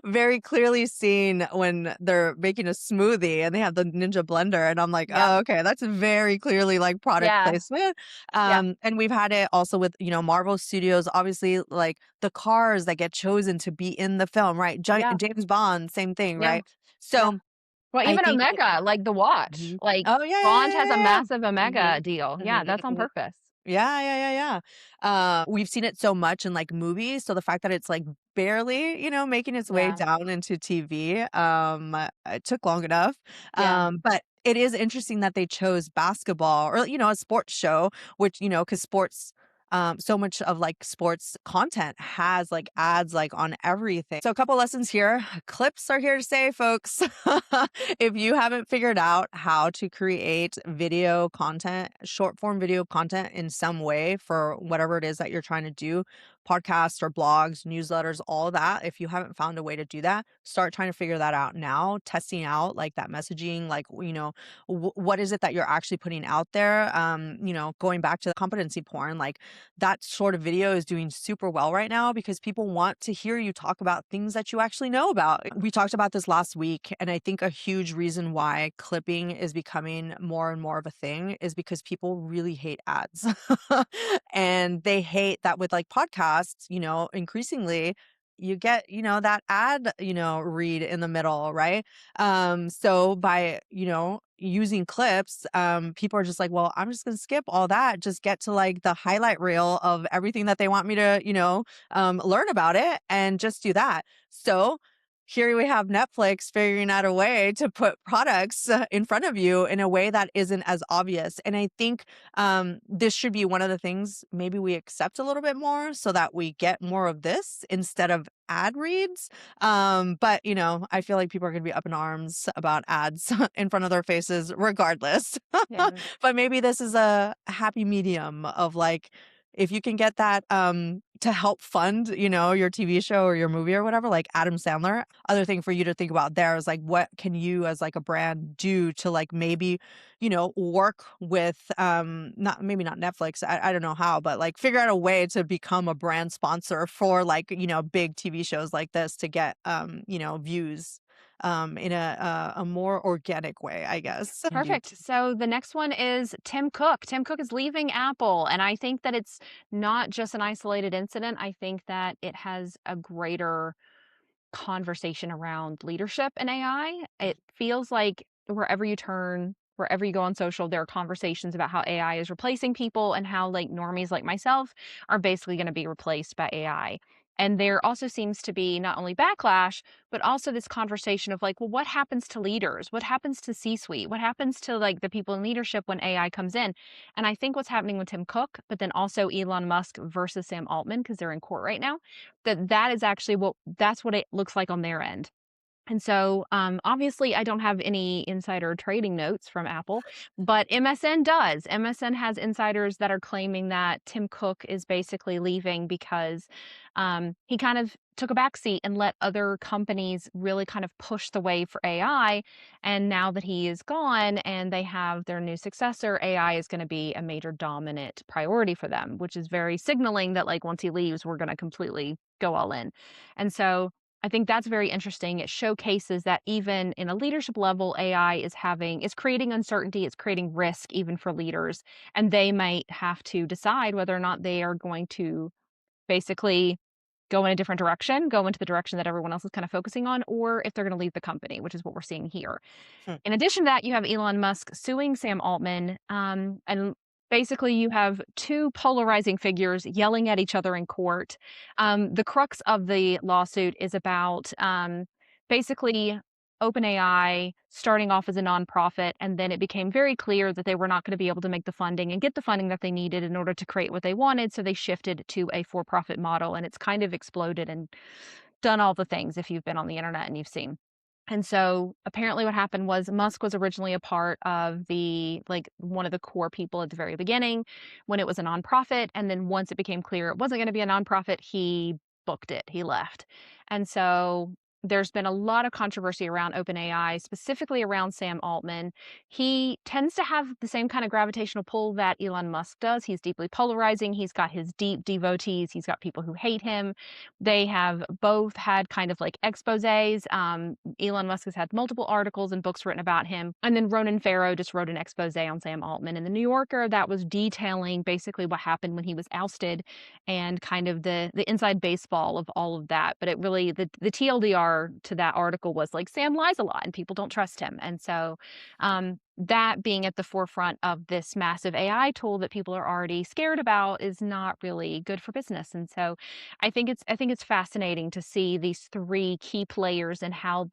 very clearly seeing when they're making a smoothie and they have the Ninja blender, and I'm like, yep, oh, okay, that's very clearly like product yeah, placement. yeah, And we've had it also with, Marvel Studios, obviously, like the cars that get chosen to be in the film, right? yeah, James Bond, same thing, yeah, right? yeah. So Well, I even think Omega, like the watch, Mhm. like, Oh, yeah, yeah, Bond yeah, has a yeah, yeah. massive Omega Mhm. deal. Yeah, Mhm, that's on mhm. purpose. Yeah, yeah, yeah, yeah. We've seen it so much in like movies, so the fact that it's like barely, making its way Yeah, down into TV, it took long enough. yeah, But it is interesting that they chose basketball or a sports show, which because sports. So much of like sports content has like ads like on everything. So a couple lessons here. Clips are here to stay, folks. If you haven't figured out how to create video content, short form video content in some way for whatever it is that you're trying to do, podcasts or blogs, newsletters, all of that, if you haven't found a way to do that, start trying to figure that out now, testing out like that messaging, like, what is it that you're actually putting out there? Going back to the competency porn, like that sort of video is doing super well right now because people want to hear you talk about things that you actually know about. We talked about this last week, and I think a huge reason why clipping is becoming more and more of a thing is because people really hate ads. And they hate that with like podcasts, increasingly you get, that ad, read in the middle, right? So by, using clips, people are just like, well, I'm just gonna skip all that, just get to like the highlight reel of everything that they want me to, learn about it and just do that. So here we have Netflix figuring out a way to put products in front of you in a way that isn't as obvious. And I think this should be one of the things maybe we accept a little bit more so that we get more of this instead of ad reads. But I feel like people are going to be up in arms about ads in front of their faces regardless. yeah. But maybe this is a happy medium of like if you can get that to help fund, your TV show or your movie or whatever, like Adam Sandler, other thing for you to think about there is like what can you as like a brand do to like maybe, work with not Netflix, I don't know how, but like figure out a way to become a brand sponsor for like, big TV shows like this to get views in a more organic way, I guess. And you Perfect. So the next one is Tim Cook. Tim Cook is leaving Apple, and I think that it's not just an isolated incident. I think that it has a greater conversation around leadership and AI. It feels like wherever you turn, wherever you go on social, there are conversations about how AI is replacing people and how like normies like myself are basically going to be replaced by AI. And there also seems to be not only backlash, but also this conversation of like, well, what happens to leaders? What happens to C suite? What happens to like the people in leadership when AI comes in? And I think what's happening with Tim Cook, but then also Elon Musk versus Sam Altman, because they're in court right now, that is actually that's what it looks like on their end. And so, obviously, I don't have any insider trading notes from Apple, but MSN does. MSN has insiders that are claiming that Tim Cook is basically leaving because he kind of took a backseat and let other companies really kind of push the way for AI. And now that he is gone and they have their new successor, AI is going to be a major dominant priority for them, which is very signaling that, like, once he leaves, we're going to completely go all in. And so, I think that's very interesting. It showcases that even in a leadership level, AI is creating uncertainty, it's creating risk even for leaders, and they might have to decide whether or not they are going to basically go in a different direction, go into the direction that everyone else is kind of focusing on, or if they're going to leave the company, which is what we're seeing here. Hmm. In addition to that, you have Elon Musk suing Sam Altman, and basically you have two polarizing figures yelling at each other in court. The crux of the lawsuit is about basically OpenAI starting off as a nonprofit, and then it became very clear that they were not going to be able to make the funding and get the funding that they needed in order to create what they wanted. So they shifted to a for-profit model, and it's kind of exploded and done all the things if you've been on the internet and you've seen. And so apparently what happened was Musk was originally a part of one of the core people at the very beginning when it was a nonprofit. And then once it became clear it wasn't going to be a nonprofit, he booked it. He left. And so there's been a lot of controversy around OpenAI, specifically around Sam Altman. He tends to have the same kind of gravitational pull that Elon Musk does. He's deeply polarizing. He's got his deep devotees. He's got people who hate him. They have both had kind of like exposés. Elon Musk has had multiple articles and books written about him. And then Ronan Farrow just wrote an expose on Sam Altman in the New Yorker that was detailing basically what happened when he was ousted and kind of the inside baseball of all of that. But it really, the TLDR to that article was like Sam lies a lot and people don't trust him. And so that being at the forefront of this massive AI tool that people are already scared about is not really good for business. And so I think it's fascinating to see these three key players and how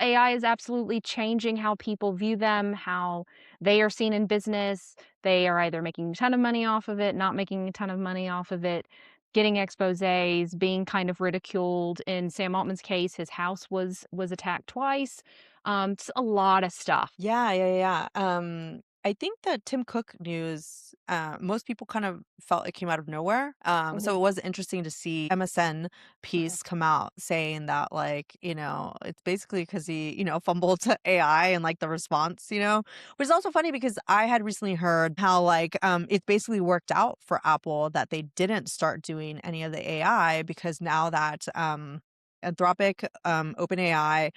AI is absolutely changing how people view them, how they are seen in business. They are either making a ton of money off of it, not making a ton of money off of it, getting exposés, being kind of ridiculed. In Sam Altman's case, his house was attacked twice. Just a lot of stuff. Yeah, yeah, yeah. I think the Tim Cook news, most people kind of felt it came out of nowhere. So Mhm, it was interesting to see MSN mhm. piece come out saying that, like, it's basically because he, fumbled to AI and like the response, which is also funny because I had recently heard how like it basically worked out for Apple that they didn't start doing any of the AI because now that Anthropic, OpenAI,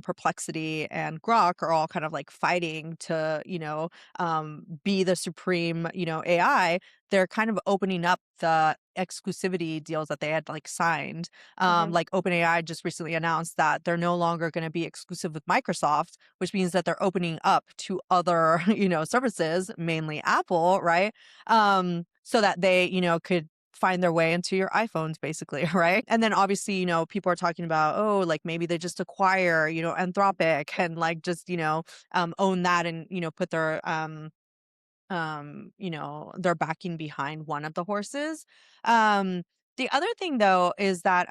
Perplexity, and Grok are all kind of like fighting to, be the supreme, AI. They're kind of opening up the exclusivity deals that they had like signed. Mhm. Like OpenAI just recently announced that they're no longer going to be exclusive with Microsoft, which means that they're opening up to other, services, mainly Apple, right? So that they, could find their way into your iPhones basically, right? And then obviously, people are talking about, oh, like maybe they just acquire, Anthropic and like just, own that and, put their backing behind one of the horses. Um the other thing though is that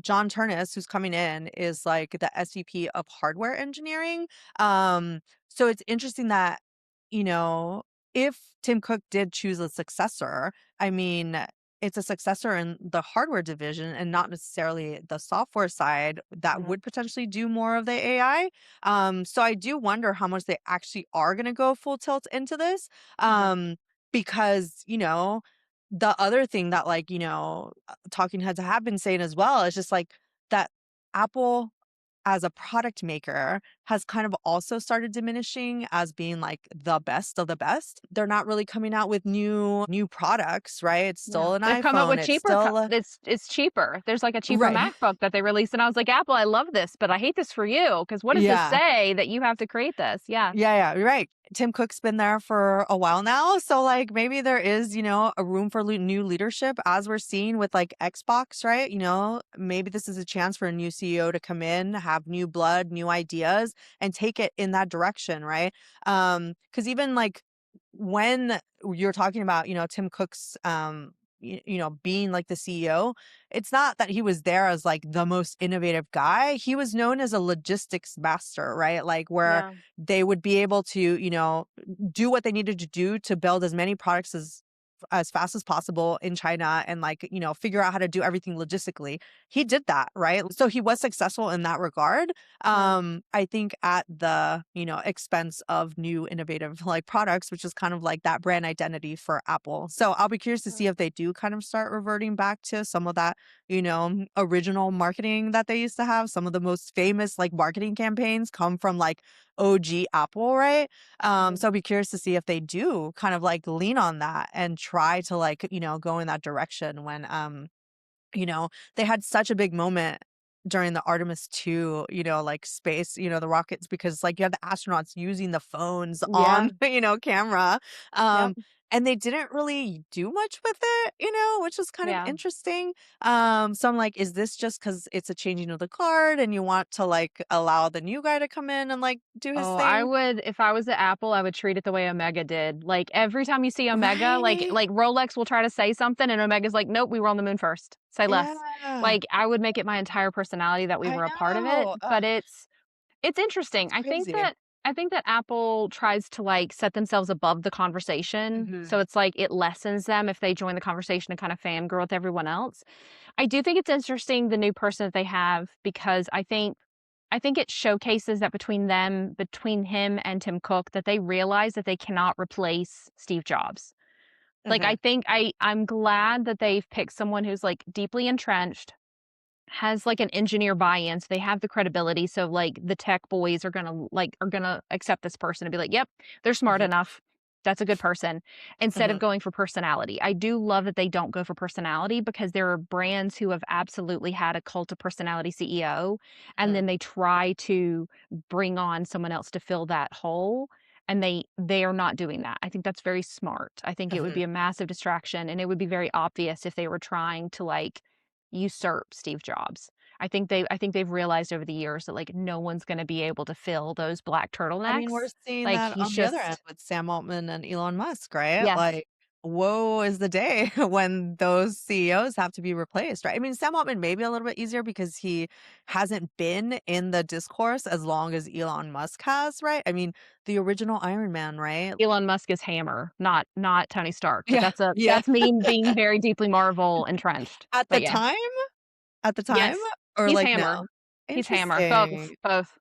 John Turnus, who's coming in, is like the SVP of hardware engineering. So it's interesting that, you know if Tim Cook did choose a successor, I mean, it's a successor in the hardware division and not necessarily the software side that Mhm, would potentially do more of the AI. So I do wonder how much they actually are going to go full tilt into this. mhm. Because, the other thing that talking heads have been saying as well is just like that Apple as a product maker has kind of also started diminishing as being like the best of the best. They're not really coming out with new products, right? It's Yeah. still an They've come up iPhone. with It's cheaper co still a it's cheaper. There's, like, a cheaper right. MacBook that they released, and I was like, "Apple, I love this, but I hate this for you because what does this Yeah. say that you have to create this?" Yeah. Yeah, you're right. Tim Cook's been there for a while now, so, like, maybe there is, a room for new leadership as we're seeing with, like, Xbox, right? Maybe this is a chance for a new CEO to come in, have new blood, new ideas, and take it in that direction, right? Because even, like, when you're talking about, Tim Cook's, being, like, the CEO, it's not that he was there as, like, the most innovative guy. He was known as a logistics master, right? Like, where Yeah. they would be able to, do what they needed to do to build as many products as fast as possible in China and like, figure out how to do everything logistically. He did that, right? So he was successful in that regard. Yeah. I think at the, expense of new innovative like products, which is kind of like that brand identity for Apple. So I'll be curious to see Mm. if they do kind of start reverting back to some of that, original marketing that they used to have. Some of the most famous like marketing campaigns come from like OG Apple, right? Mhm. So I'll be curious to see if they do kind of like lean on that and try to like, go in that direction when you know, they had such a big moment during the Artemis 2, like space, the rockets, because like you have the astronauts using the phones Yeah. on, camera. Yep. Um, and they didn't really do much with it, which was kind of Yeah. interesting. So I'm like, is this just because it's a changing of the guard and you want to like allow the new guy to come in and like do his Oh, I thing? would if I was at Apple, I would treat it the way Omega did. Like, every time you see Omega, like Right? like Rolex will try to say something and Omega's like, "Nope, we were on the moon first. Say less." Yeah. Like, I would make it my entire personality that we I were a part of it, know. but Ugh, it's interesting. it's crazy. I think that Apple tries to, like, set themselves above the conversation, Mhm. so it's like it lessens them if they join the conversation and kinda fangirl with everyone else. I do think it's interesting the new person that they have because I think it showcases that between him and Tim Cook, that they realize that they cannot replace Steve Jobs. Like, I Mhm. think I'm glad that they've picked someone who's, like, deeply entrenched, has, like, an engineer buy-in, so they have the credibility, so, like, the tech boys are gonna accept this person and be like, "Yep, they're smart Mhm. enough. That's a good person," instead of Mhm. going for personality. I do love that they don't go for personality because there are brands who have absolutely had a cult of personality CEO, and Mhm. then they try to bring on someone else to fill that hole, and they are not doing that. I think that's very smart. I think it would Mhm. be a massive distraction, and it would be very obvious if they were trying to, like, usurp Steve Jobs. I think they've realized over the years that, like, no one's gonna be able to fill those black I mean, we're turtlenecks. seeing Like, that he's on the other end just with Sam Altman and Elon Musk, right? yes. Like, woe is the day when those CEOs have to be replaced, right? I mean, Sam Altman may be a little bit easier because he hasn't been in the discourse as long as Elon Musk has, right? I mean, the original Iron Man, right? Elon Musk is Hammer, not Tony Stark, but Yeah, yeah. that's me being very deeply Marvel entrenched. At the But yeah. time? At the time? Yes. Or He's like Hammer. now? He's Hammer. Both, Interesting. both.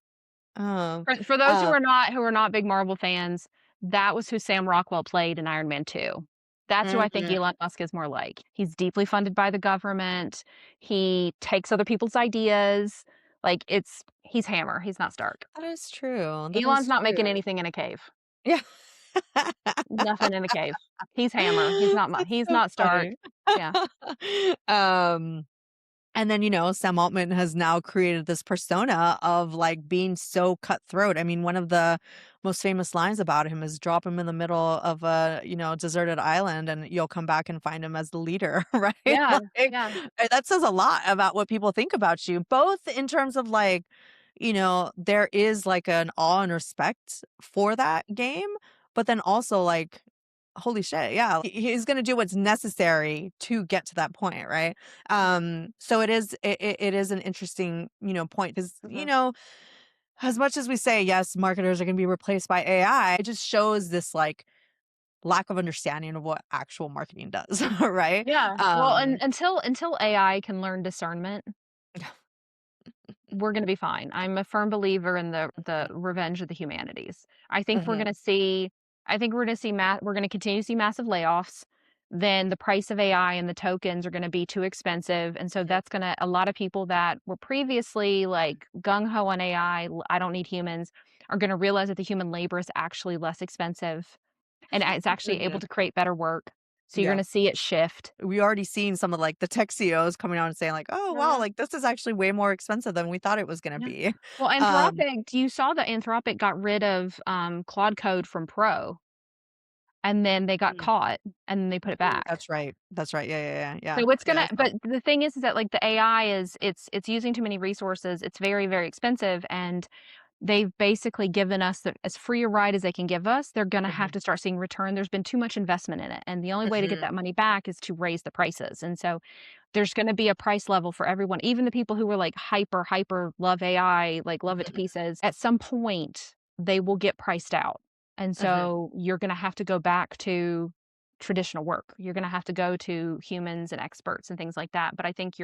Oh, For those um, who are not big Marvel fans, that was who Sam Rockwell played in Iron Man 2. That's who I think mhm. Elon Musk is more like. He's deeply funded by the government. He takes other people's ideas. Like, he's Hammer, he's not Stark. That is true. That Elon's is not making true. anything in a cave. Yeah. Nothing in a cave. He's Hammer. That's He's so not Stark. funny. Yeah. Um, and then, Sam Altman has now created this persona of like being so cutthroat. I mean, one of the most famous lines about him is drop him in the middle of a, deserted island and you'll come back and find him as the leader, right? Yeah, Like, yeah. that says a lot about what people think about you, both in terms of like, there is like an awe and respect for that game, but then also like, holy shit, yeah, he's gonna do what's necessary to get to that point, right? Mhm, So it is an interesting, point because, mhm. as much as we say, yes, marketers are gonna be replaced by AI, it just shows this like lack of understanding of what actual marketing does, right? Yeah. Well, and until AI can learn discernment, we're gonna be fine. I'm a firm believer in the revenge of the humanities. I think we're Mhm, gonna see I think we're gonna see we're gonna continue to see massive layoffs. Then the price of AI and the tokens are gonna be too expensive, and so mhm, that's gonna a lot of people that were previously, like, gung ho on AI, I don't need humans," are gonna realize that the human labor is actually less expensive, and it's actually able mhm. to create better work. So you're Yeah. gonna see it shift. We already seen some of, like, the tech CEOs coming out and saying like, "Oh, wow, Yeah. like, this is actually way more expensive than we thought it was gonna Yeah. be." Well, Um Anthropic you saw that Anthropic got rid of, Claude Code from Pro, and then they got Mm, caught, and then they put it back. that's right. That's right. Yeah, yeah, yeah, yeah. So it's Yeah, gonna I saw but the thing is that, like, the AI is it's using too many resources, it's very, very expensive, and they've basically given us the as free a ride as they can give us. They're gonna have Mhm, to start seeing return. There's been too much investment in it, and the only way to get mhm, that money back is to raise the prices, and so there's gonna be a price level for everyone, even the people who were, like, hyper love AI, like, love it to mhm, pieces. At some point, they will get priced out, and mhm. so you're gonna have to go back to traditional work. You're gonna have to go to humans and experts and things like that, but I think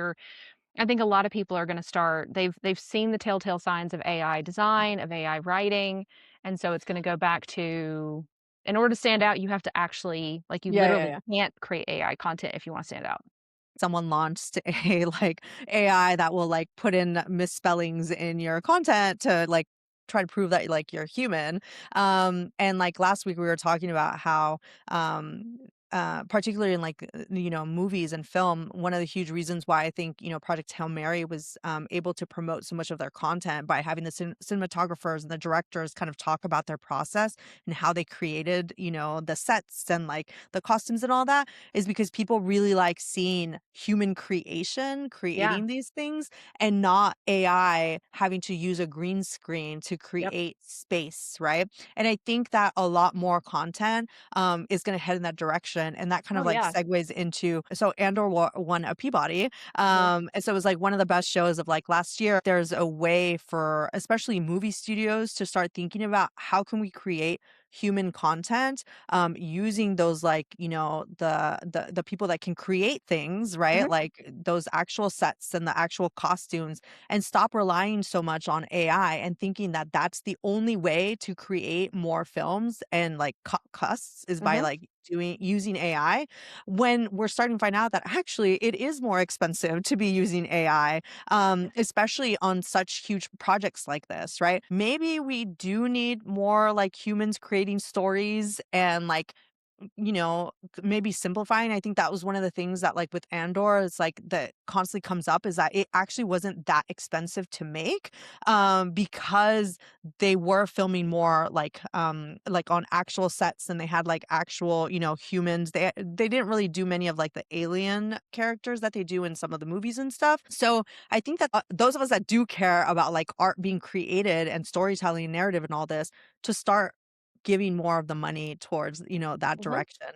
a lot of people are gonna start they've seen the telltale signs of AI design, of AI writing, and so it's gonna go back to in order to stand out, you have to actually like, you Yeah, yeah, literally yeah. can't create AI content if you wanna stand out. Someone launched a, like, AI that will, like, put in misspellings in your content to, like, try to prove that, like, you're human. And, like, last week we were talking about how, particularly in, like, movies and film, one of the huge reasons why I think, Project Hail Mary was, able to promote so much of their content by having the cinematographers and the directors kind of talk about their process and how they created, the sets and, like, the costumes and all that, is because people really like seeing human creation Yeah. creating these things and not AI having to use a green screen to Yep. create space, right? And I think that a lot more content is going to head in that direction. And that kind Oh, of like yeah. segues into so Andor won a Peabody. Mhm. And so it was like one of the best shows of like last year. There's a way for especially movie studios to start thinking about how can we create human content using those like the people that can create things, right, Mhm. like those actual sets and the actual costumes, and stop relying so much on AI and thinking that that's the only way to create more films and like cut costs is by Mhm. like doing using AI, when we're starting to find out that actually it is more expensive to be using AI, especially on such huge projects like this, right? Maybe we do need more like humans creating stories and like maybe simplifying. I think that was one of the things that like with Andor is like that constantly comes up is that it actually wasn't that expensive to make because they were filming more like on actual sets and they had like actual, humans. They didn't really do many of like the alien characters that they do in some of the movies and stuff. So I think that those of us that do care about like art being created and storytelling, narrative and all this, to start giving more of the money towards, that Mhm. direction.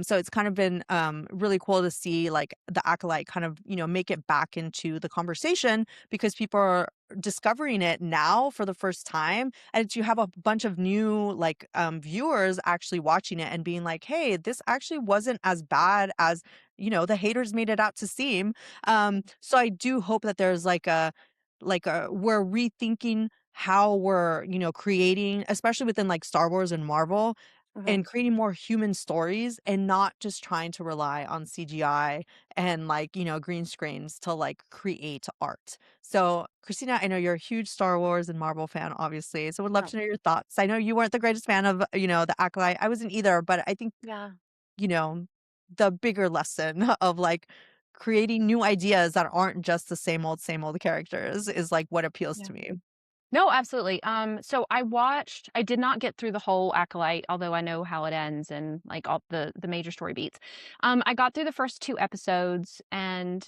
So it's kind of been really cool to see like the acolyte kind of, make it back into the conversation because people are discovering it now for the first time, and you have a bunch of new like viewers actually watching it and being like, hey, this actually wasn't as bad as the haters made it out to seem. So I do hope that there's like a we're rethinking how we're, creating, especially within like Star Wars and Marvel, Mhm. and creating more human stories and not just trying to rely on CGI and like, green screens to like create art. So, Christina, I know you're a huge Star Wars and Marvel fan, obviously. So, would love Oh, to know your thoughts. I know you weren't the greatest fan of, the Acolyte. I wasn't either, but I think, yeah. you know, the bigger lesson of like creating new ideas that aren't just the same old characters is like what appeals Yeah. to me. No, absolutely. So I did not get through the whole Acolyte, although I know how it ends and like all the major story beats. I got through the first 2 episodes and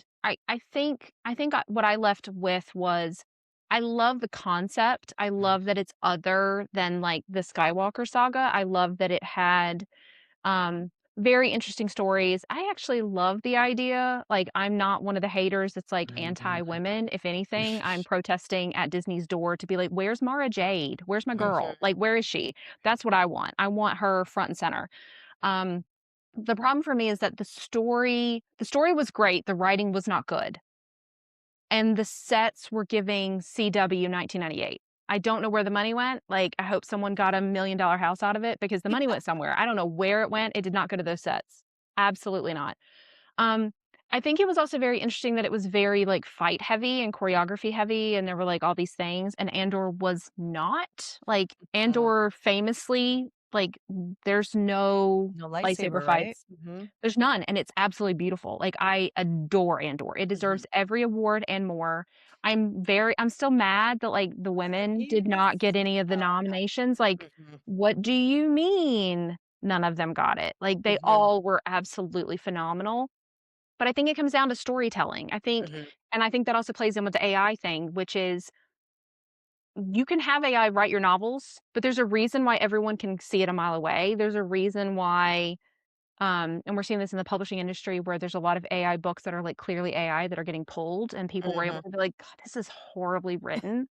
what I left with was I love the concept. I love that it's other than like the Skywalker saga. I love that it had very interesting stories. I actually love the idea. Like, I'm not one of the haters that's like anti-women. If anything, I'm protesting at Disney's door to be like, where's Mara Jade? Where's my girl? Mhm. Like, where is she? That's what I want. I want her front and center. Um, the problem for me is that the story was great, the writing was not good, and the sets were giving CW 1998. I don't know where the money went, like, I hope someone got a $1,000,000 house out of it because the money went somewhere. I don't know where it went, it did not go to those sets. Absolutely not. Um, I think it was also very interesting that it was very, like, fight heavy and choreography heavy, and there were, like, all these things, and Andor was not. Like, Mm. Andor famously, like, there's no No lightsaber lightsaber, right? fights. Mhm. There's none, and it's absolutely beautiful. Like, I adore Andor. It Mhm. deserves every award and more. I'm still mad that, like, the women Right? did not get any of the Oh, nominations. Like, yeah. Mhm. what do you mean none of them got it? Like, they Mhm. all were absolutely phenomenal. But I think it comes down to storytelling. Mhm. I think that also plays in with the AI thing, which is you can have AI write your novels, but there's a reason why everyone can see it a mile away. There's a reason why, and we're seeing this in the publishing industry where there's a lot of AI books that are like clearly AI that are getting pulled, and people were able Mhm. to be like, God, this is horribly written.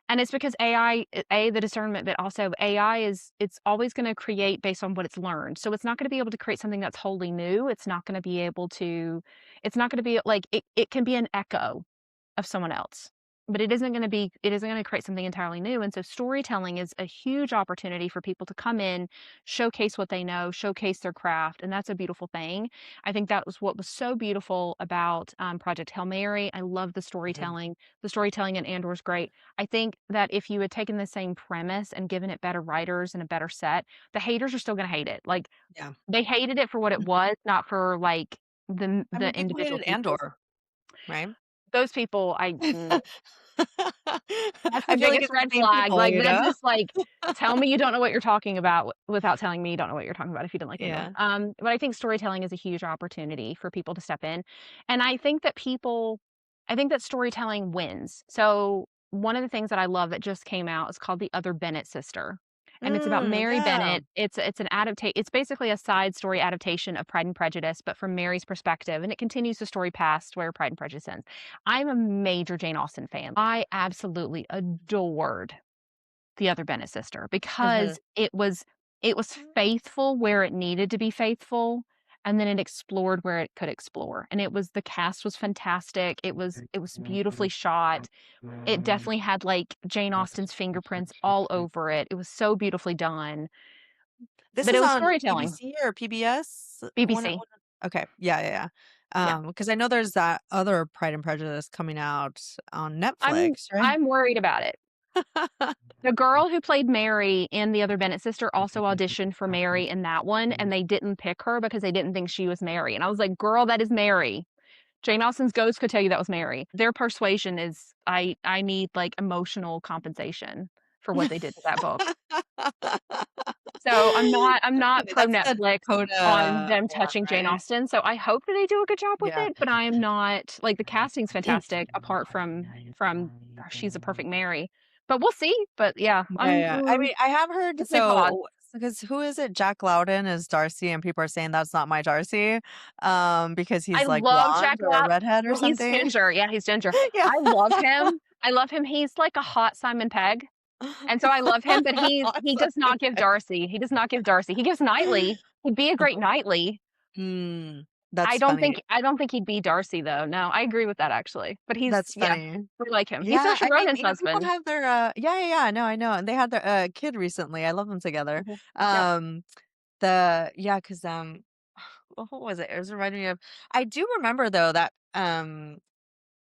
And it's because AI, the discernment, but also AI it's always going to create based on what it's learned. So it's not going to be able to create something that's wholly new. It's not going to be like it can be an echo of someone else. But it isn't going to create something entirely new. And so storytelling is a huge opportunity for people to come in, showcase what they know, showcase their craft. And that's a beautiful thing. I think that was what was so beautiful about Project Hail Mary. I love the Mhm. storytelling. The storytelling in Andor is great. I think that if you had taken the same premise and given it better writers and a better set, the haters are still going to hate it. Like Yeah. they hated it for what it was, not for like I the mean, people individual hated pieces. Andor, right? Those people, that's the I feel like biggest it's the red same flag. people, Like you that's know? just like tell me you don't know what you're talking about without telling me you don't know what you're talking about if you didn't like Andor. Yeah. But I think storytelling is a huge opportunity for people to step in, and I think that storytelling wins. So one of the things that I love that just came out is called The Other Bennett Sister. And it's about Mary Yeah. Bennett. It's basically a side story adaptation of Pride and Prejudice, but from Mary's perspective, and it continues the story past where Pride and Prejudice ends. I'm a major Jane Austen fan. I absolutely adored The Other Bennett Sister Mhm. because it was faithful where it needed to be faithful, and then it explored where it could explore. And the cast was fantastic. It was beautifully shot. It definitely had like Jane Austen's fingerprints all over it. It was so beautifully done. This But is it was on storytelling. BBC or PBS? BBC. Okay. Yeah, yeah, Yeah. yeah. Because I know there's that other Pride and Prejudice coming out on I'm Netflix, right? I'm worried about it. The girl who played Mary in The Other Bennett Sister also auditioned for Mary in that one, and they didn't pick her because they didn't think she was Mary, and I was like, "Girl, that is Mary. Jane Austen's ghost could tell you that was Mary." Their persuasion is I need, like, emotional compensation for what they did to that book. So, I'm not Okay, pro that's the Netflix on Dakota them one, touching Jane right? Austen, so I hope that they do a good job with Yeah. it, but I am not like, the casting's fantastic apart from she's a perfect Mary. But we'll see, but yeah, Yeah, yeah. I mean, I have heard definitely pause. because who is it? Jack Loudon is Darcy, and people are saying that's not my Darcy, because I he's like love blonde Jack or a Loud redhead or well, he's something. ginger, yeah, he's ginger. Yeah. I love him. I love him. He's like a hot Simon Pegg, and so I love him, but he does Awesome. not give Darcy. He does not give Darcy. He gives Knightley. He'd be a great Knightley. Mm, that's funny. I don't think he'd be Darcy though. No, I agree with that actually. But That's yeah, funny. we like him. He's Yeah, Saoirse I mean, Ronan's people husband. have their, yeah, yeah, yeah, no, I know, and they had their, kid recently. I love them together. Mhm. Yep. Um, yeah, because well, what was it? It was reminding me of I do remember though that,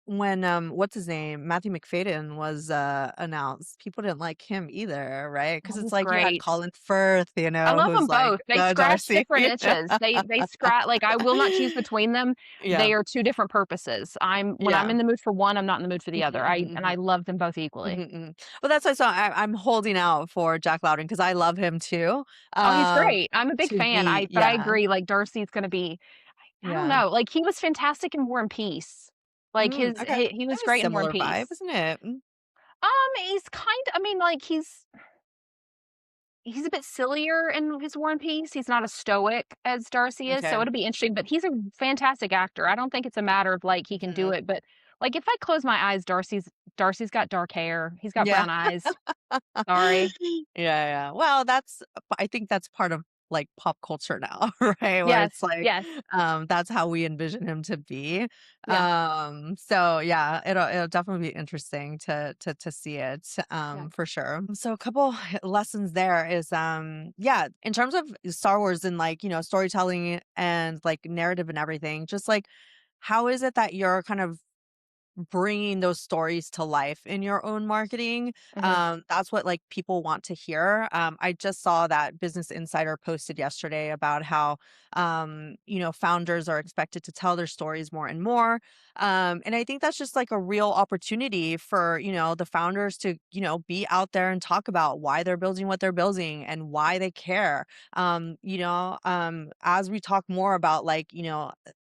when, what's his name? Matthew McFadyen was, announced, people didn't like him either, right? Because Oh, it's he's like you had great. Colin Firth, I love who's them like both. They the scratch Darcy, different itches. They scratch like, I will not choose between them. Yeah. They are 2 different purposes. When I'm Yeah. in the mood for one, I'm not in the mood for the Mhm, other. mhm, I mhm. love them both equally. Mhm, mhm. Well, that's why I'm holding out for Jack Loudon because I love him too, Oh, he's um, great. I'm a big to fan. be But I yeah, agree, like, Darcy's gonna be I don't yeah. know, like, he was fantastic in War and Peace. Like, Okay. he Kind was of great in War and similar vibe, Peace. isn't it? He's I mean, like, he's a bit sillier in his War and Peace. He's not as stoic as Darcy is, so Okay. it'll be interesting, but he's a fantastic actor. I don't think it's a matter of, like, he can do Mhm. it, but, like, if I close my eyes, Darcy's got dark hair. He's got Yeah. brown eyes. Sorry. Yeah, yeah. Well, I think that's part of like pop culture now, right? Where Yes, it's like, yes, that's how we envision him to be. yeah, So yeah, it'll definitely be interesting to see it, yeah. for sure. So a couple lessons there is, yeah, in terms of Star Wars and like, storytelling and like narrative and everything, just like, how is it that you're kind of bringing those stories to life in your own marketing? Mhm, That's what like people want to hear. I just saw that Business Insider posted yesterday about how, founders are expected to tell their stories more and more. And I think that's just like a real opportunity for, the founders to, be out there and talk about why they're building what they're building and why they care. As we talk more about like,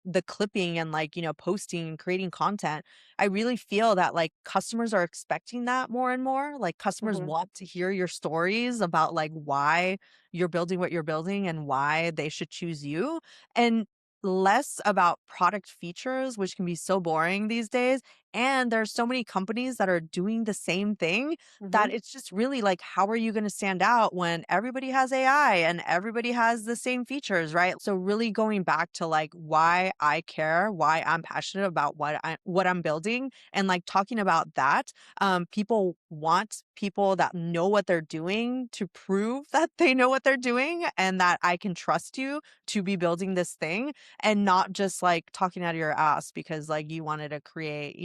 the clipping and like, posting and creating content, I really feel that like customers are expecting that more and more. Like customers mhm, want to hear your stories about like why you're building what you're building and why they should choose you, and less about product features, which can be so boring these days. And there's so many companies that are doing the same thing that mhm, it's just really like, how are you going to stand out when everybody has AI and everybody has the same features, right? So really going back to like why I care, why I'm passionate about what I'm building, and like talking about that. People want people that know what they're doing to prove that they know what they're doing and that I can trust you to be building this thing, and not just like talking out of your ass because like you wanted to create,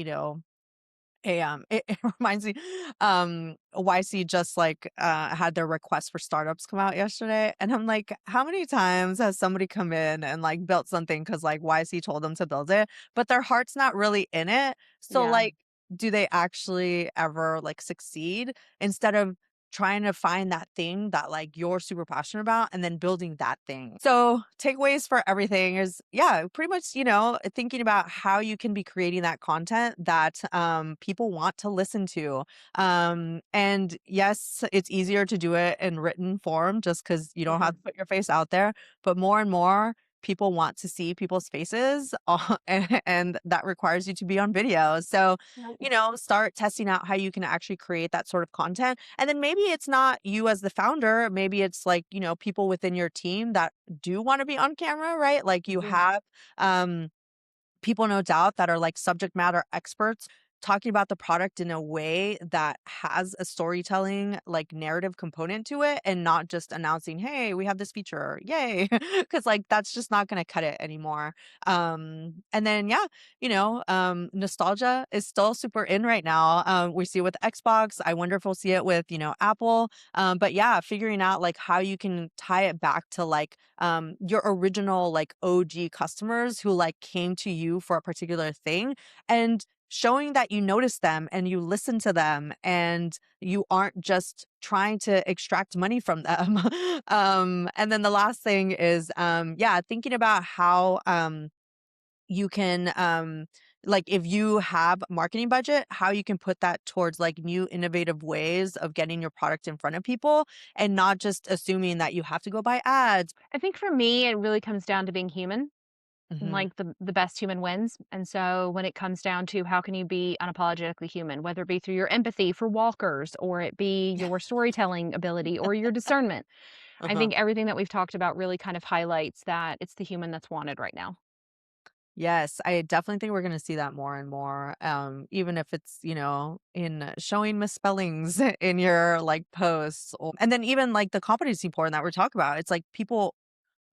it reminds me, YC just like had their request for startups come out yesterday. And I'm like, how many times has somebody come in and like built something because like YC told them to build it, but their heart's not really in it? So yeah. like, do they actually ever like succeed, instead of trying to find that thing that like you're super passionate about and then building that thing? So takeaways for everything is, yeah, pretty much, thinking about how you can be creating that content that people want to listen to. And yes, it's easier to do it in written form just because you don't have Mhm, to put your face out there, but more and more people want to see people's faces, and that requires you to be on video. So, yep, start testing out how you can actually create that sort of content. And then maybe it's not you as the founder, maybe it's like, people within your team that do want to be on camera, right? Like you mhm. have um people, no doubt, that are like subject matter experts talking about the product in a way that has a storytelling like narrative component to it, and not just announcing, hey, we have this feature, yay. Because like that's just not going to cut it anymore. And then yeah, nostalgia is still super in right now. We see it with Xbox. I wonder if we'll see it with, Apple. But yeah, figuring out like how you can tie it back to like your original like OG customers who like came to you for a particular thing, and showing that you notice them and you listen to them and you aren't just trying to extract money from them. And then the last thing is, yeah, thinking about how you can, like if you have marketing budget, how you can put that towards like new innovative ways of getting your product in front of people, and not just assuming that you have to go buy ads. I think for me, it really comes down to being human, and, Mhm. like, the best human wins, and so when it comes down to how can you be unapologetically human, whether it be through your empathy for walkers or it be Yeah. your storytelling ability or your discernment, I Uh-huh. think everything that we've talked about really kind of highlights that it's the human that's wanted right now. Yes, I definitely think we're gonna see that more and more, even if it's, in showing misspellings in your, like, posts, and then even, like, the competency porn that we're talking about, it's like people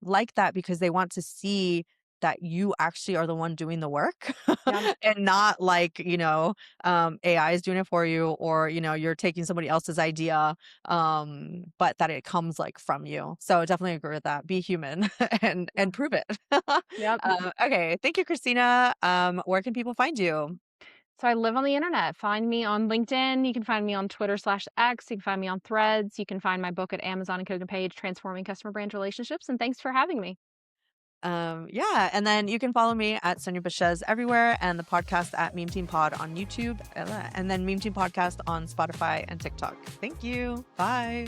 like that because they want to see that you actually are the one doing the work, Yeah, and not like, AI is doing it for you, or, you're taking somebody else's idea, but that it comes like from you. So definitely agree with that. Be human yeah, and prove it. yep. Okay. Thank you, Christina. Where can people find you? So I live on the internet. Find me on LinkedIn. You can find me on Twitter/X. You can find me on Threads. You can find my book at Amazon and Koga Page, Transforming Customer Brand Relationships. And thanks for having me. Yeah, and then you can follow me at Sonia Bashez everywhere, and the podcast at Meme Team Pod on YouTube, and then Meme Team Podcast on Spotify and TikTok. Thank you. Bye.